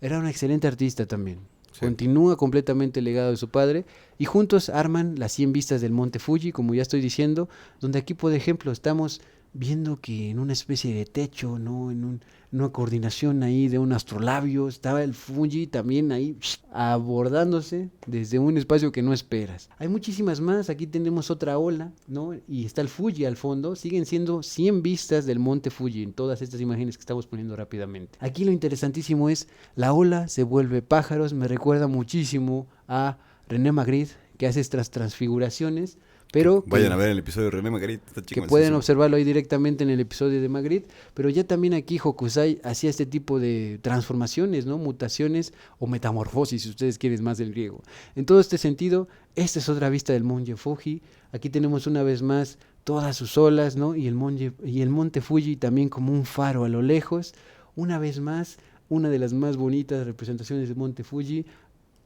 Era una excelente artista también. Sí. Continúa completamente el legado de su padre, y juntos arman las 100 vistas del monte Fuji, como ya estoy diciendo, donde aquí, por ejemplo, estamos viendo que en una especie de techo, ¿no? En una coordinación ahí de un astrolabio, estaba el Fuji también ahí abordándose desde un espacio que no esperas. Hay muchísimas más, aquí tenemos otra ola, ¿no? Y está el Fuji al fondo, siguen siendo 100 vistas del monte Fuji en todas estas imágenes que estamos poniendo rápidamente. Aquí lo interesantísimo es, la ola se vuelve pájaros, me recuerda muchísimo a René Magritte, que hace estas transfiguraciones, pero vayan a ver el episodio de René Magritte, está que chingón. pueden observarlo ahí directamente en el episodio de Magritte, pero ya también aquí Hokusai hacía este tipo de transformaciones, ¿no? Mutaciones o metamorfosis, si ustedes quieren más del griego. En todo este sentido, esta es otra vista del Monte Fuji. Aquí tenemos una vez más todas sus olas, ¿no? Y el monte Fuji también como un faro a lo lejos. Una vez más, una de las más bonitas representaciones del Monte Fuji,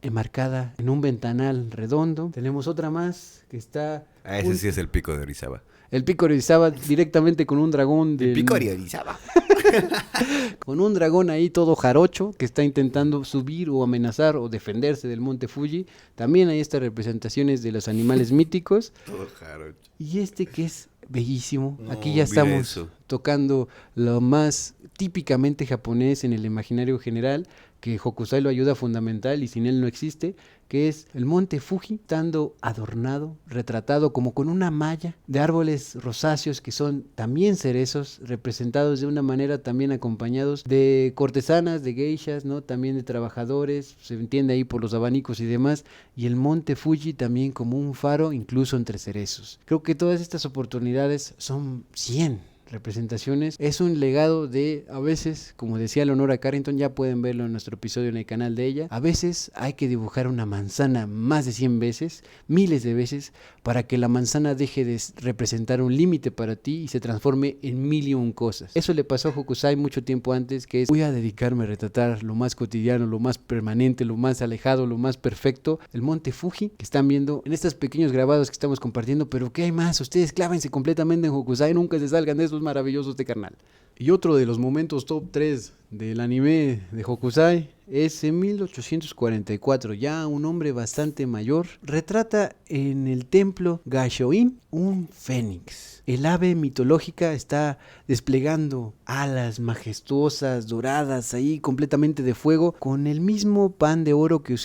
enmarcada en un ventanal redondo. Tenemos otra más que está... Ese sí es el pico de Orizaba. El pico de Orizaba directamente con un dragón de... El pico de Orizaba. Con un dragón ahí todo jarocho que está intentando subir o amenazar o defenderse del Monte Fuji. También hay estas representaciones de los animales míticos. Todo jarocho. Y este que es bellísimo. No, Aquí ya mira estamos eso. tocando lo más típicamente japonés en el imaginario general, que Hokusai lo ayuda fundamental y sin él no existe, que es el Monte Fuji estando adornado, retratado como con una malla de árboles rosáceos que son también cerezos, representados de una manera también acompañados de cortesanas, de geishas, ¿no? También de trabajadores, se entiende ahí por los abanicos y demás, y el Monte Fuji también como un faro incluso entre cerezos. Creo que todas estas oportunidades son 100 representaciones, es un legado de, a veces, como decía Leonora Carrington, ya pueden verlo en nuestro episodio en el canal de ella, a veces hay que dibujar una manzana más de 100 veces, miles de veces, para que la manzana deje de representar un límite para ti y se transforme en mil y un cosas. Eso le pasó a Hokusai mucho tiempo antes, que es, voy a dedicarme a retratar lo más cotidiano, lo más permanente, lo más alejado, lo más perfecto, el Monte Fuji, que están viendo en estos pequeños grabados que estamos compartiendo, pero ¿qué hay más? Ustedes clávense completamente en Hokusai, nunca se salgan de esos maravillosos de carnal. Y otro de los momentos top 3 del anime de Hokusai es en 1844, ya un hombre bastante mayor, retrata en el templo Gashoin un fénix. El ave mitológica está desplegando alas majestuosas, doradas, ahí completamente de fuego, con el mismo pan de oro que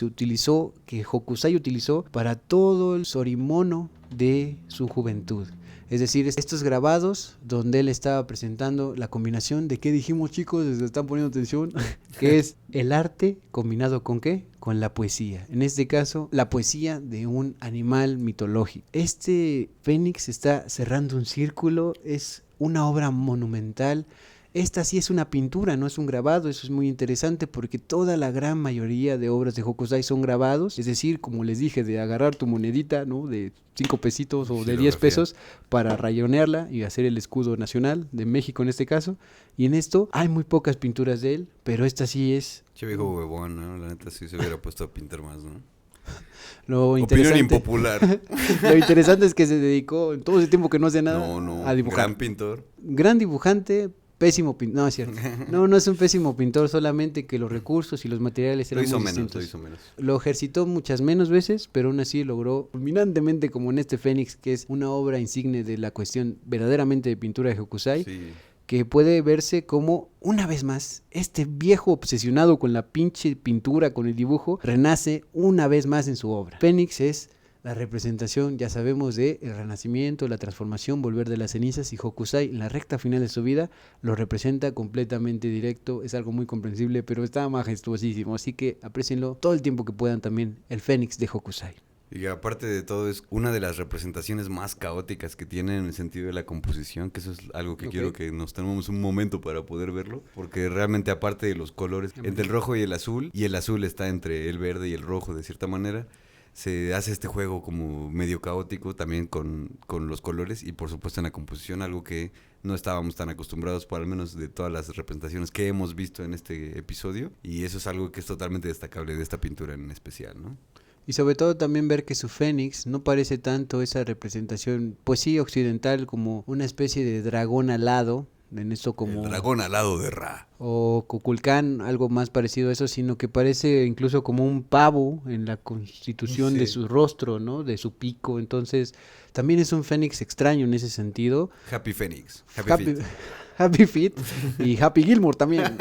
que Hokusai utilizó para todo el sorimono de su juventud. Es decir, estos grabados donde él estaba presentando la combinación de qué dijimos, chicos, se están poniendo atención, que es el arte combinado con qué, con la poesía. En este caso, la poesía de un animal mitológico. Este fénix está cerrando un círculo, es una obra monumental. Esta sí es una pintura, no es un grabado, eso es muy interesante porque toda la gran mayoría de obras de Hokusai son grabados, es decir, como les dije, de agarrar tu monedita, ¿no? De 5 pesitos o de 10 pesos para rayonearla y hacer el escudo nacional de México en este caso, y en esto hay muy pocas pinturas de él, pero esta sí es... Che viejo huevón, ¿no? La neta sí se hubiera puesto a pintar más, ¿no? Lo Opinión interesante, impopular. lo interesante es que se dedicó en todo ese tiempo que no hacía nada a dibujar. Gran pintor. Gran dibujante, pésimo pintor, no es cierto, no es un pésimo pintor, solamente que los recursos y los materiales eran muy distintos. Lo hizo menos. Lo ejercitó muchas menos veces, pero aún así logró culminantemente, como en este Fénix, que es una obra insigne de la cuestión verdaderamente de pintura de Hokusai, Sí. que puede verse como, una vez más, este viejo obsesionado con la pinche pintura, con el dibujo, renace una vez más en su obra. Fénix es la representación, ya sabemos, de el renacimiento, la transformación, volver de las cenizas, y Hokusai en la recta final de su vida lo representa completamente directo, es algo muy comprensible, pero está majestuosísimo, así que aprecienlo todo el tiempo que puedan también, el Fénix de Hokusai. Y aparte de todo es una de las representaciones más caóticas que tiene en el sentido de la composición, que eso es algo que quiero que nos tomemos un momento para poder verlo, porque realmente aparte de los colores, entre el rojo y el azul está entre el verde y el rojo de cierta manera, se hace este juego como medio caótico también con los colores y por supuesto en la composición, algo que no estábamos tan acostumbrados, por al menos de todas las representaciones que hemos visto en este episodio, y eso es algo que es totalmente destacable de esta pintura en especial, ¿no? Y sobre todo también ver que su Fénix no parece tanto esa representación, pues sí, occidental, como una especie de dragón alado, en esto como... El dragón alado de Ra. O Kukulcán, algo más parecido a eso, sino que parece incluso como un pavo en la constitución de su rostro, ¿no? De su pico. Entonces, también es un Fénix extraño en ese sentido. Happy Fénix. Happy Feet y Happy Gilmore también.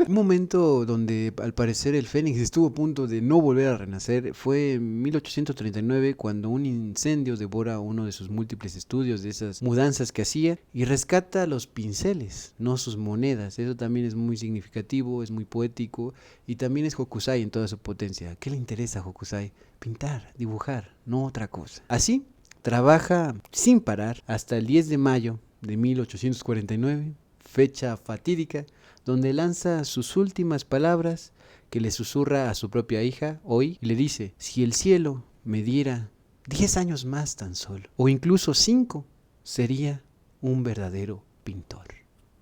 Un momento donde al parecer el Fénix estuvo a punto de no volver a renacer fue en 1839, cuando un incendio devora uno de sus múltiples estudios, de esas mudanzas que hacía, y rescata los pinceles, no sus monedas. Eso también es muy significativo, es muy poético, y también es Hokusai en toda su potencia. ¿Qué le interesa a Hokusai? Pintar, dibujar, no otra cosa. Así trabaja sin parar hasta el 10 de mayo de 1849, fecha fatídica, donde lanza sus últimas palabras que le susurra a su propia hija hoy y le dice: si el cielo me diera 10 años más tan solo, o incluso 5, sería un verdadero pintor.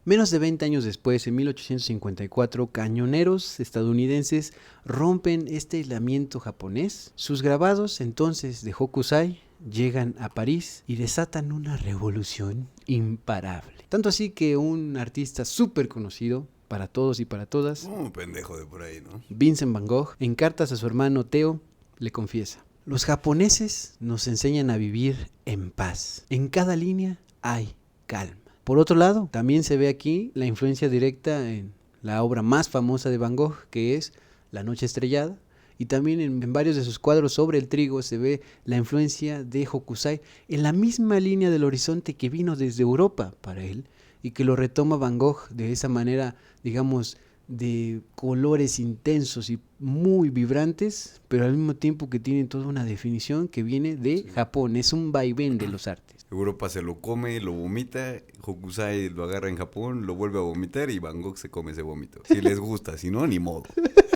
Menos de 20 años después, en 1854, cañoneros estadounidenses rompen este aislamiento japonés. Sus grabados entonces de Hokusai llegan a París y desatan una revolución imparable. Tanto así que un artista súper conocido para todos y para todas, Un pendejo de por ahí, ¿no? Vincent Van Gogh, en cartas a su hermano Theo, le confiesa: los japoneses nos enseñan a vivir en paz. En cada línea hay calma. Por otro lado, también se ve aquí la influencia directa en la obra más famosa de Van Gogh, que es La Noche Estrellada, y también en varios de sus cuadros sobre el trigo se ve la influencia de Hokusai en la misma línea del horizonte que vino desde Europa para él, y que lo retoma Van Gogh de esa manera, digamos, de colores intensos y muy vibrantes, pero al mismo tiempo que tienen toda una definición que viene de Japón. Es un vaivén de los artes. Europa se lo come, lo vomita, Hokusai lo agarra en Japón, lo vuelve a vomitar y Van Gogh se come ese vómito. Si les gusta, si no, ni modo.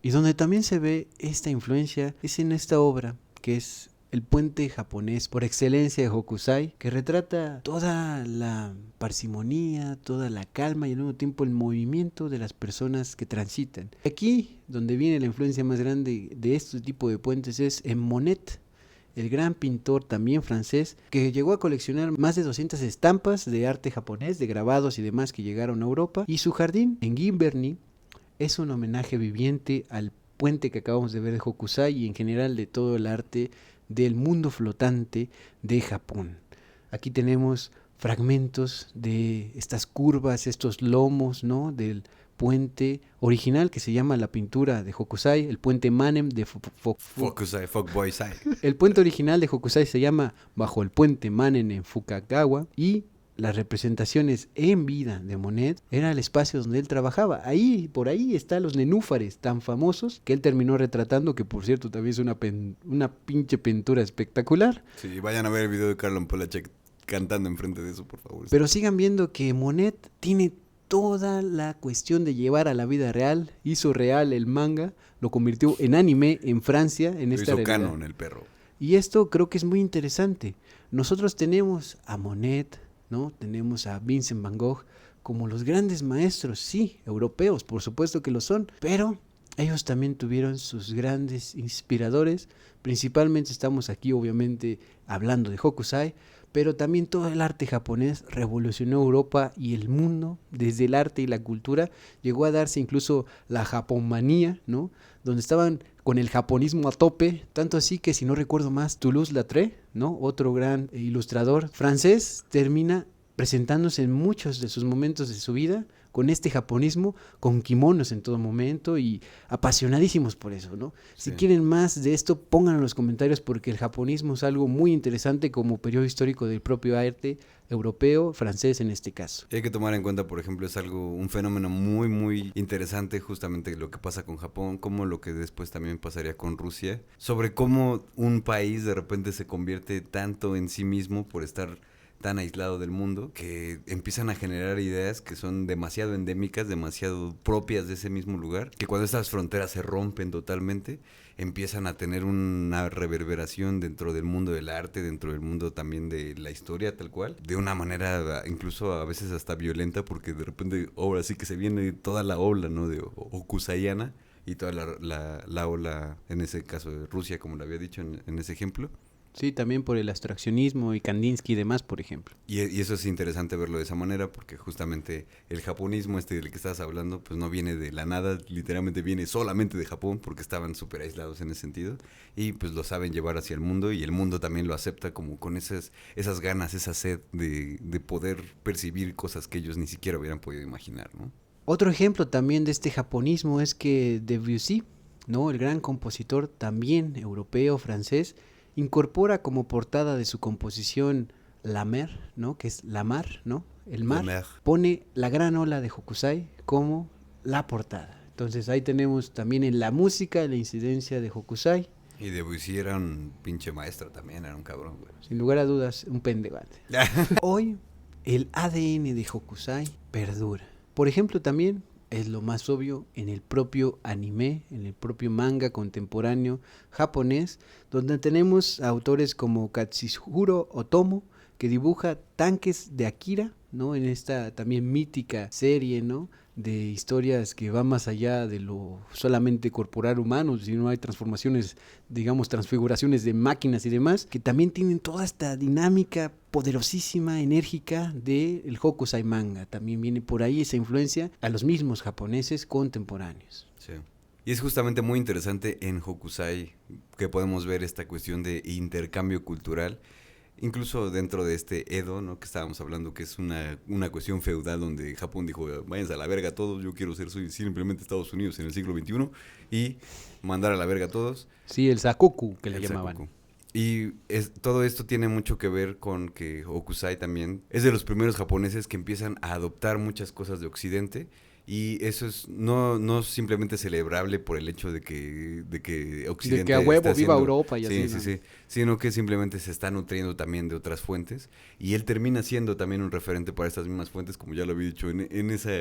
Y donde también se ve esta influencia es en esta obra, que es el puente japonés por excelencia de Hokusai, que retrata toda la parsimonía, toda la calma y al mismo tiempo el movimiento de las personas que transitan. Aquí, donde viene la influencia más grande de este tipo de puentes, es en Monet, el gran pintor también francés, que llegó a coleccionar más de 200 estampas de arte japonés, de grabados y demás que llegaron a Europa, y su jardín en Giverny es un homenaje viviente al puente que acabamos de ver de Hokusai y en general de todo el arte del mundo flotante de Japón. Aquí tenemos fragmentos de estas curvas, estos lomos, ¿no?, del puente original que se llama la pintura de Hokusai, el puente Manem de Hokusai, Fuckboy Sai. El puente original de Hokusai se llama Bajo el puente Manen en Fukagawa, y las representaciones en vida de Monet era el espacio donde él trabajaba. Ahí, por ahí están los nenúfares tan famosos que él terminó retratando, que por cierto también es una pinche pintura espectacular. Sí, vayan a ver el video de Carlon Polachek cantando enfrente de eso, por favor. Pero sigan viendo que Monet tiene toda la cuestión de llevar a la vida real, hizo real el manga, lo convirtió en anime en Francia, en esta hizo realidad. canon el perro. Y esto creo que es muy interesante. Nosotros tenemos a Monet, ¿no? Tenemos a Vincent Van Gogh como los grandes maestros, sí, europeos, por supuesto que lo son, pero ellos también tuvieron sus grandes inspiradores. Principalmente estamos aquí obviamente hablando de Hokusai, pero también todo el arte japonés revolucionó Europa y el mundo. Desde el arte y la cultura llegó a darse incluso la japonmanía, ¿no?, donde estaban con el japonismo a tope, tanto así que, si no recuerdo más, Toulouse-Lautrec, ¿no?, otro gran ilustrador francés, termina presentándose en muchos de sus momentos de su vida con este japonismo, con kimonos en todo momento y apasionadísimos por eso, ¿no? Si quieren más de esto, pónganlo en los comentarios, porque el japonismo es algo muy interesante como periodo histórico del propio arte europeo, francés en este caso. Y hay que tomar en cuenta, por ejemplo, es un fenómeno muy, muy interesante justamente lo que pasa con Japón, como lo que después también pasaría con Rusia, sobre cómo un país de repente se convierte tanto en sí mismo por estar tan aislado del mundo, que empiezan a generar ideas que son demasiado endémicas, demasiado propias de ese mismo lugar, que cuando estas fronteras se rompen totalmente, empiezan a tener una reverberación dentro del mundo del arte, dentro del mundo también de la historia tal cual, de una manera incluso a veces hasta violenta, porque de repente ahora sí que se viene toda la ola, ¿no?, de Hokusaiana, y toda la ola, en ese caso de Rusia, como lo había dicho en ese ejemplo. Sí, también por el abstraccionismo y Kandinsky y demás, por ejemplo. Y eso es interesante verlo de esa manera, porque justamente el japonismo del que estabas hablando, pues no viene de la nada, literalmente viene solamente de Japón, porque estaban súper aislados en ese sentido, y pues lo saben llevar hacia el mundo, y el mundo también lo acepta como con esas ganas, esa sed de poder percibir cosas que ellos ni siquiera hubieran podido imaginar, ¿no? Otro ejemplo también de este japonismo es que Debussy, ¿no?, el gran compositor también europeo, francés, incorpora como portada de su composición La Mer, ¿no?, que es la mar, ¿no?, el mar, pone la gran ola de Hokusai como la portada. Entonces ahí tenemos también en la música la incidencia de Hokusai, Y Debussy era un pinche maestro también, era un cabrón, güey. Sin lugar a dudas, un pendejo. Hoy, el ADN de Hokusai perdura. Por ejemplo, también es lo más obvio en el propio anime, en el propio manga contemporáneo japonés, donde tenemos autores como Katsuhiro Otomo, que dibuja tanques de Akira, ¿no? En esta también mítica serie, ¿no? De historias que van más allá de lo solamente corporal humano, sino hay transformaciones, digamos, transfiguraciones de máquinas y demás, que también tienen toda esta dinámica poderosísima, enérgica del Hokusai manga. También viene por ahí esa influencia a los mismos japoneses contemporáneos. Sí. Y es justamente muy interesante en Hokusai que podemos ver esta cuestión de intercambio cultural. Incluso dentro de este Edo, ¿no? Que estábamos hablando, que es una cuestión feudal donde Japón dijo, váyanse a la verga todos, yo quiero ser simplemente Estados Unidos en el siglo XXI y mandar a la verga a todos. Sí, el Sakoku, que le El llamaban. Sakoku. Y todo esto tiene mucho que ver con que Hokusai también es de los primeros japoneses que empiezan a adoptar muchas cosas de Occidente. Y eso es no simplemente celebrable por el hecho de que Occidente de que a huevo está viva haciendo, Europa y así, sí, ¿no? sí, sino que simplemente se está nutriendo también de otras fuentes y él termina siendo también un referente para estas mismas fuentes, como ya lo había dicho en esa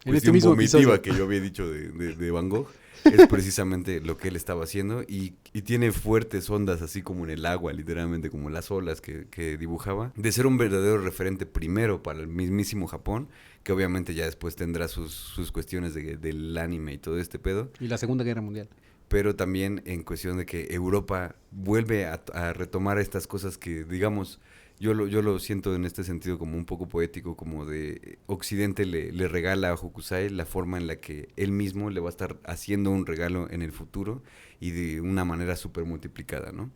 cuestión mismo vomitiva episodio que yo había dicho de Van Gogh. Es precisamente lo que él estaba haciendo y tiene fuertes ondas así como en el agua, literalmente como las olas que dibujaba, de ser un verdadero referente primero para el mismísimo Japón, que obviamente ya después tendrá sus cuestiones del anime y todo este pedo. Y la Segunda Guerra Mundial. Pero también en cuestión de que Europa vuelve a retomar estas cosas que, digamos, yo lo siento en este sentido como un poco poético, como de Occidente le regala a Hokusai la forma en la que él mismo le va a estar haciendo un regalo en el futuro y de una manera súper multiplicada, ¿no?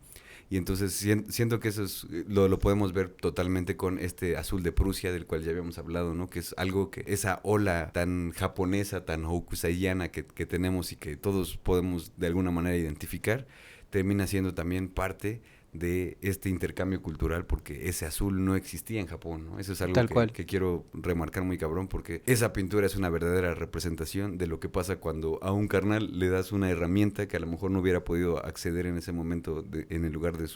Y entonces siento que eso es, lo podemos ver totalmente con este azul de Prusia del cual ya habíamos hablado, ¿no? Que es algo que esa ola tan japonesa, tan hokusaiana que tenemos y que todos podemos de alguna manera identificar, termina siendo también parte de este intercambio cultural porque ese azul no existía en Japón, ¿no? Eso es algo que quiero remarcar muy cabrón porque esa pintura es una verdadera representación de lo que pasa cuando a un carnal le das una herramienta que a lo mejor no hubiera podido acceder en ese momento en el lugar de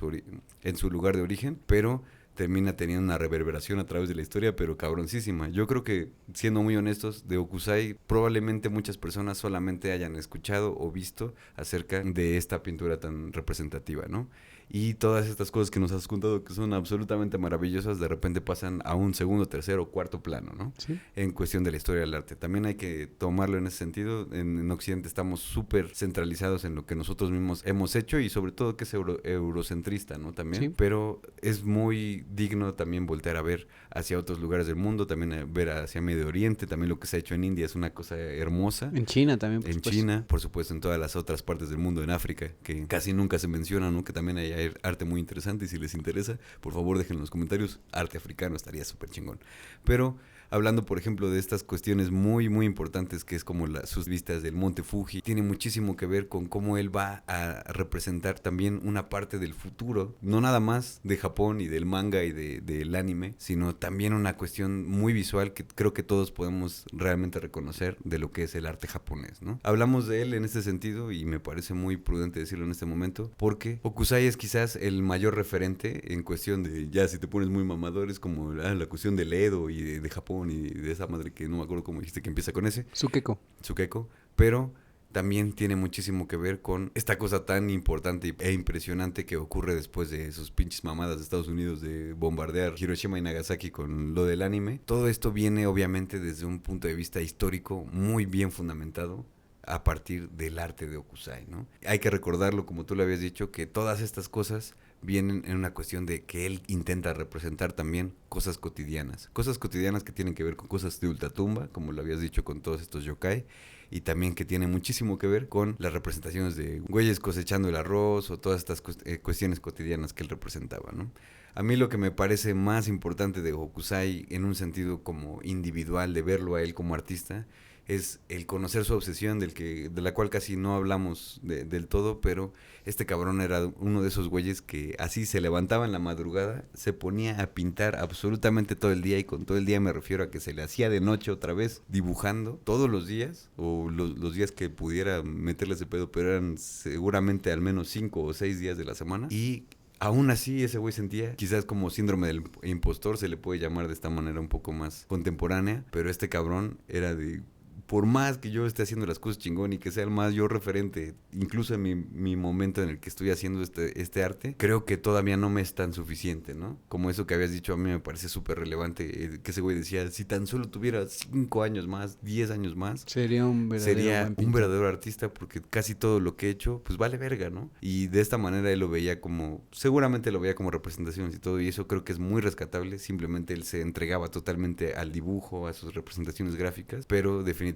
en su lugar de origen, pero termina teniendo una reverberación a través de la historia, pero cabroncísima. Yo creo que, siendo muy honestos, de Hokusai probablemente muchas personas solamente hayan escuchado o visto acerca de esta pintura tan representativa, ¿no? Y todas estas cosas que nos has contado que son absolutamente maravillosas, de repente pasan a un segundo, tercero, cuarto plano, ¿no? Sí. En cuestión de la historia del arte. También hay que tomarlo en ese sentido. En Occidente estamos súper centralizados en lo que nosotros mismos hemos hecho y sobre todo que es eurocentrista, ¿no? También. Sí. Pero es muy digno también voltear a ver hacia otros lugares del mundo, también ver hacia Medio Oriente, también lo que se ha hecho en India es una cosa hermosa. En China también, por en supuesto. China, por supuesto, en todas las otras partes del mundo, en África, que casi nunca se menciona, ¿no? Que también hay arte muy interesante y si les interesa, por favor dejen en los comentarios, arte africano estaría súper chingón. Pero hablando, por ejemplo, de estas cuestiones muy, muy importantes que es como sus vistas del Monte Fuji, tiene muchísimo que ver con cómo él va a representar también una parte del futuro, no nada más de Japón y del manga y del anime, sino también una cuestión muy visual que creo que todos podemos realmente reconocer de lo que es el arte japonés, ¿no? Hablamos de él en este sentido y me parece muy prudente decirlo en este momento, porque Hokusai es quizás el mayor referente en cuestión de, ya si te pones muy mamador, es como la cuestión del Edo y de Japón y de esa madre que no me acuerdo cómo dijiste que empieza con ese. Tsukeko. Pero también tiene muchísimo que ver con esta cosa tan importante e impresionante que ocurre después de esos pinches mamadas de Estados Unidos de bombardear Hiroshima y Nagasaki con lo del anime. Todo esto viene obviamente desde un punto de vista histórico muy bien fundamentado a partir del arte de Hokusai, ¿no? Hay que recordarlo, como tú lo habías dicho, que todas estas cosas vienen en una cuestión de que él intenta representar también cosas cotidianas que tienen que ver con cosas de ultratumba, como lo habías dicho con todos estos yokai, y también que tiene muchísimo que ver con las representaciones de güeyes cosechando el arroz o todas estas cuestiones cotidianas que él representaba, ¿no? A mí lo que me parece más importante de Hokusai en un sentido como individual, de verlo a él como artista, es el conocer su obsesión de la cual casi no hablamos del todo, pero este cabrón era uno de esos güeyes que así se levantaba en la madrugada, se ponía a pintar absolutamente todo el día, y con todo el día me refiero a que se le hacía de noche otra vez, dibujando todos los días, o los días que pudiera meterle ese pedo, pero eran seguramente al menos 5 o 6 días de la semana, y aún así ese güey sentía, quizás como síndrome del impostor, se le puede llamar de esta manera un poco más contemporánea, pero este cabrón era de... Por más que yo esté haciendo las cosas chingón y que sea el más yo referente, incluso en mi momento en el que estoy haciendo este arte, creo que todavía no me es tan suficiente, ¿no? Como eso que habías dicho, a mí me parece súper relevante, que ese güey decía, si tan solo tuviera 5 años más, 10 años más, sería un verdadero artista, porque casi todo lo que he hecho, pues vale verga, ¿no? Y de esta manera él lo veía como, seguramente lo veía como representaciones y todo, y eso creo que es muy rescatable. Simplemente él se entregaba totalmente al dibujo, a sus representaciones gráficas, pero definitivamente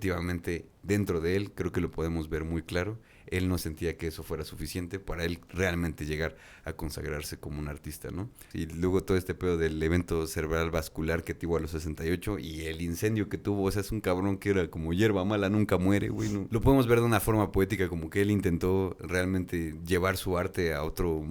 dentro de él, creo que lo podemos ver muy claro, él no sentía que eso fuera suficiente para él realmente llegar a consagrarse como un artista, ¿no? Y luego todo este pedo del evento cerebral vascular que tuvo a los 68 y el incendio que tuvo, o sea, es un cabrón que era como hierba mala, nunca muere, güey, ¿no? Lo podemos ver de una forma poética, como que él intentó realmente llevar su arte a otro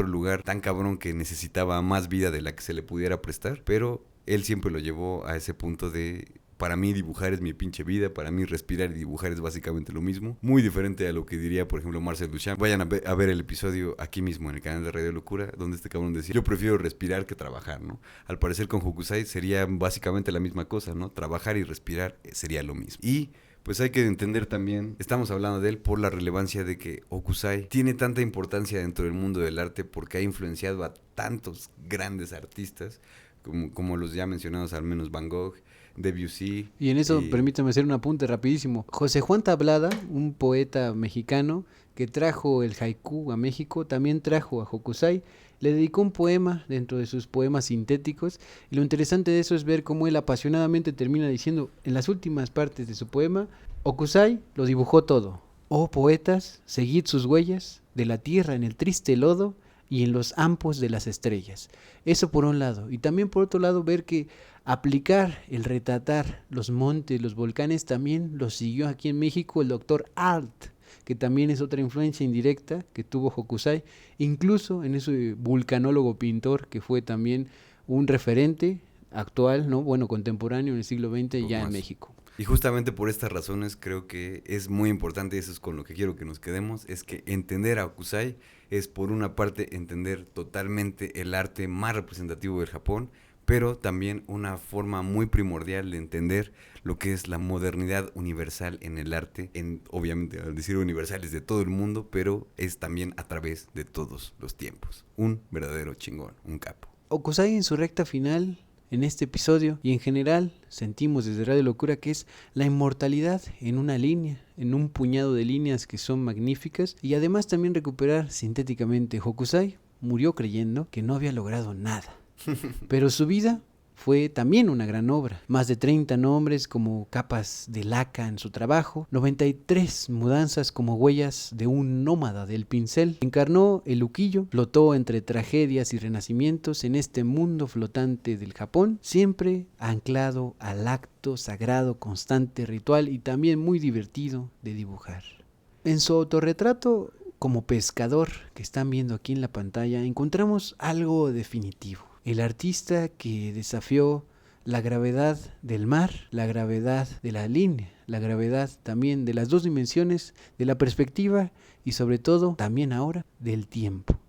lugar tan cabrón que necesitaba más vida de la que se le pudiera prestar, pero él siempre lo llevó a ese punto de... Para mí dibujar es mi pinche vida, para mí respirar y dibujar es básicamente lo mismo. Muy diferente a lo que diría, por ejemplo, Marcel Duchamp. Vayan a ver el episodio aquí mismo en el canal de Radio Locura, donde este cabrón decía, yo prefiero respirar que trabajar, ¿no? Al parecer con Hokusai sería básicamente la misma cosa, ¿no? Trabajar y respirar sería lo mismo. Y... pues hay que entender también, estamos hablando de él por la relevancia de que Hokusai tiene tanta importancia dentro del mundo del arte porque ha influenciado a tantos grandes artistas, como los ya mencionados, al menos Van Gogh, Debussy. Y en eso permítame hacer un apunte rapidísimo. José Juan Tablada, un poeta mexicano que trajo el haiku a México, también trajo a Hokusai, le dedicó un poema dentro de sus poemas sintéticos, y lo interesante de eso es ver cómo él apasionadamente termina diciendo en las últimas partes de su poema: Hokusai lo dibujó todo. Oh poetas, seguid sus huellas, de la tierra en el triste lodo y en los ampos de las estrellas. Eso por un lado. Y también por otro lado ver que aplicar el retratar los montes, los volcanes, también lo siguió aquí en México el doctor Art, que también es otra influencia indirecta que tuvo Hokusai, incluso en ese vulcanólogo pintor que fue también un referente actual, ¿no? Bueno, contemporáneo en el siglo XX ya en México. Y justamente por estas razones creo que es muy importante, y eso es con lo que quiero que nos quedemos, es que entender a Hokusai es, por una parte, entender totalmente el arte más representativo del Japón, pero también una forma muy primordial de entender lo que es la modernidad universal en el arte, obviamente al decir universal es de todo el mundo, pero es también a través de todos los tiempos. Un verdadero chingón, un capo. Hokusai en su recta final, en este episodio, y en general sentimos desde Radio Locura que es la inmortalidad en una línea, en un puñado de líneas que son magníficas, y además también recuperar sintéticamente. Hokusai murió creyendo que no había logrado nada. Pero su vida fue también una gran obra. Más de 30 nombres como capas de laca en su trabajo, 93 mudanzas como huellas de un nómada del pincel. Encarnó el ukiyo, flotó entre tragedias y renacimientos en este mundo flotante del Japón, siempre anclado al acto sagrado, constante, ritual y también muy divertido de dibujar. En su autorretrato como pescador que están viendo aquí en la pantalla, encontramos algo definitivo. El artista que desafió la gravedad del mar, la gravedad de la línea, la gravedad también de las dos dimensiones, de la perspectiva y sobre todo, también ahora, del tiempo.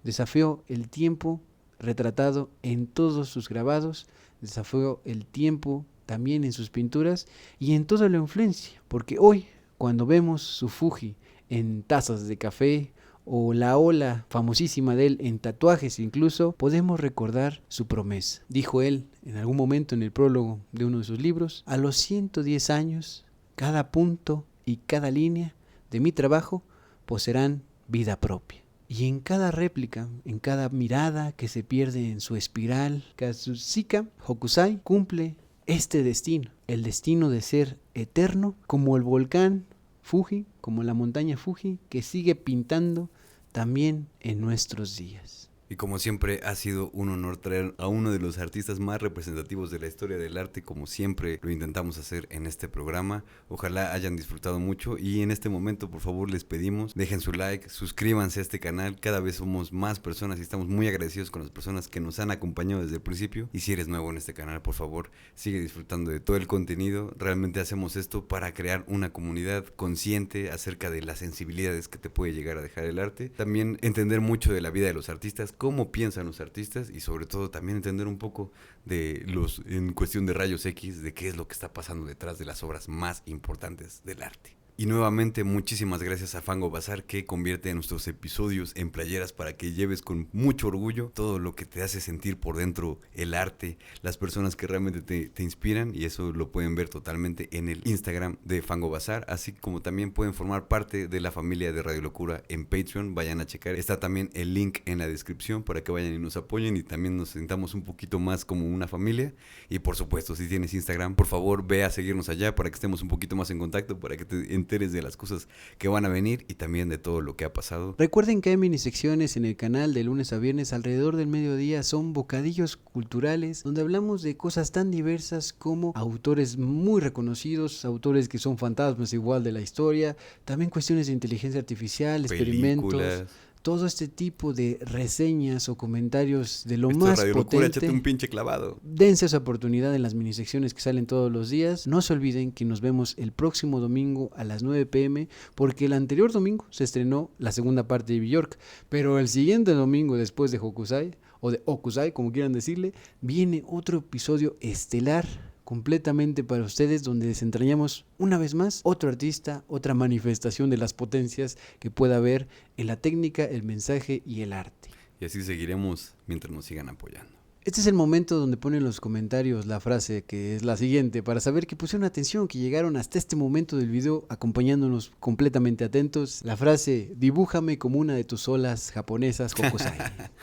Desafió el tiempo retratado en todos sus grabados, desafió el tiempo también en sus pinturas y en toda la influencia, porque hoy, cuando vemos su Fuji en tazas de café, o la ola famosísima de él en tatuajes incluso, podemos recordar su promesa. Dijo él en algún momento en el prólogo de uno de sus libros: a los 110 años, cada punto y cada línea de mi trabajo poseerán vida propia. Y en cada réplica, en cada mirada que se pierde en su espiral, Kazushika Hokusai cumple este destino, el destino de ser eterno como el volcán Fuji, como la montaña Fuji, que sigue pintando también en nuestros días. Y como siempre ha sido un honor traer a uno de los artistas más representativos de la historia del arte, como siempre lo intentamos hacer en este programa. Ojalá hayan disfrutado mucho y en este momento por favor les pedimos, dejen su like, suscríbanse a este canal, cada vez somos más personas y estamos muy agradecidos con las personas que nos han acompañado desde el principio. Y si eres nuevo en este canal, por favor sigue disfrutando de todo el contenido. Realmente hacemos esto para crear una comunidad consciente acerca de las sensibilidades que te puede llegar a dejar el arte. También entender mucho de la vida de los artistas, cómo piensan los artistas y sobre todo también entender un poco de los, en cuestión de rayos X, de qué es lo que está pasando detrás de las obras más importantes del arte. Y nuevamente muchísimas gracias a Fango Bazar, que convierte nuestros episodios en playeras para que lleves con mucho orgullo todo lo que te hace sentir por dentro el arte, las personas que realmente te inspiran, y eso lo pueden ver totalmente en el Instagram de Fango Bazar, así como también pueden formar parte de la familia de Radio Locura en Patreon. Vayan a checar, está también el link en la descripción para que vayan y nos apoyen y también nos sintamos un poquito más como una familia. Y por supuesto, si tienes Instagram, por favor ve a seguirnos allá para que estemos un poquito más en contacto, para que te enteres de las cosas que van a venir y también de todo lo que ha pasado. Recuerden que hay minisecciones en el canal de lunes a viernes alrededor del mediodía. Son bocadillos culturales donde hablamos de cosas tan diversas como autores muy reconocidos, autores que son fantasmas igual de la historia, también cuestiones de inteligencia artificial, experimentos, Películas. todo este tipo de reseñas o comentarios de lo Esto es más Radio Locura, potente. échate un pinche clavado. Dense esa oportunidad en las minisecciones que salen todos los días. No se olviden que nos vemos el próximo domingo a las 9 p.m. porque el anterior domingo se estrenó la segunda parte de Björk, pero el siguiente domingo después de Hokusai, o de Okusai, como quieran decirle, viene otro episodio estelar completamente para ustedes, donde desentrañamos una vez más otro artista, otra manifestación de las potencias que pueda haber en la técnica, el mensaje y el arte. Y así seguiremos mientras nos sigan apoyando. Este es el momento donde ponen en los comentarios la frase que es la siguiente, para saber que pusieron atención, que llegaron hasta este momento del video acompañándonos completamente atentos. La frase, dibújame como una de tus olas japonesas Hokusai.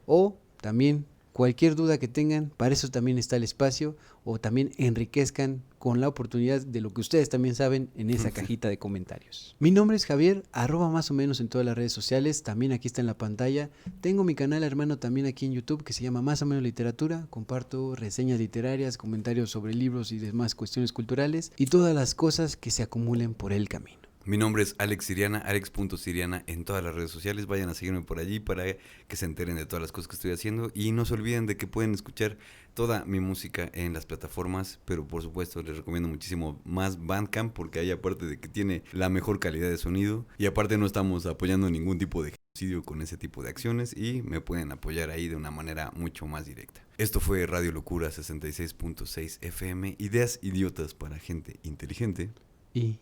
O también cualquier duda que tengan, para eso también está el espacio, o también enriquezcan con la oportunidad de lo que ustedes también saben en esa cajita de comentarios. Mi nombre es Javier, @más o menos en todas las redes sociales, también aquí está en la pantalla. Tengo mi canal hermano también aquí en YouTube que se llama Más o menos Literatura. Comparto reseñas literarias, comentarios sobre libros y demás cuestiones culturales y todas las cosas que se acumulen por el camino. Mi nombre es Alex Siriana, alex.siriana en todas las redes sociales. Vayan a seguirme por allí para que se enteren de todas las cosas que estoy haciendo. Y no se olviden de que pueden escuchar toda mi música en las plataformas. Pero por supuesto les recomiendo muchísimo más Bandcamp, porque ahí aparte de que tiene la mejor calidad de sonido, y aparte no estamos apoyando ningún tipo de genocidio con ese tipo de acciones, y me pueden apoyar ahí de una manera mucho más directa. Esto fue Radio Locura 66.6 FM, ideas idiotas para gente inteligente. Y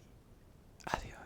adiós.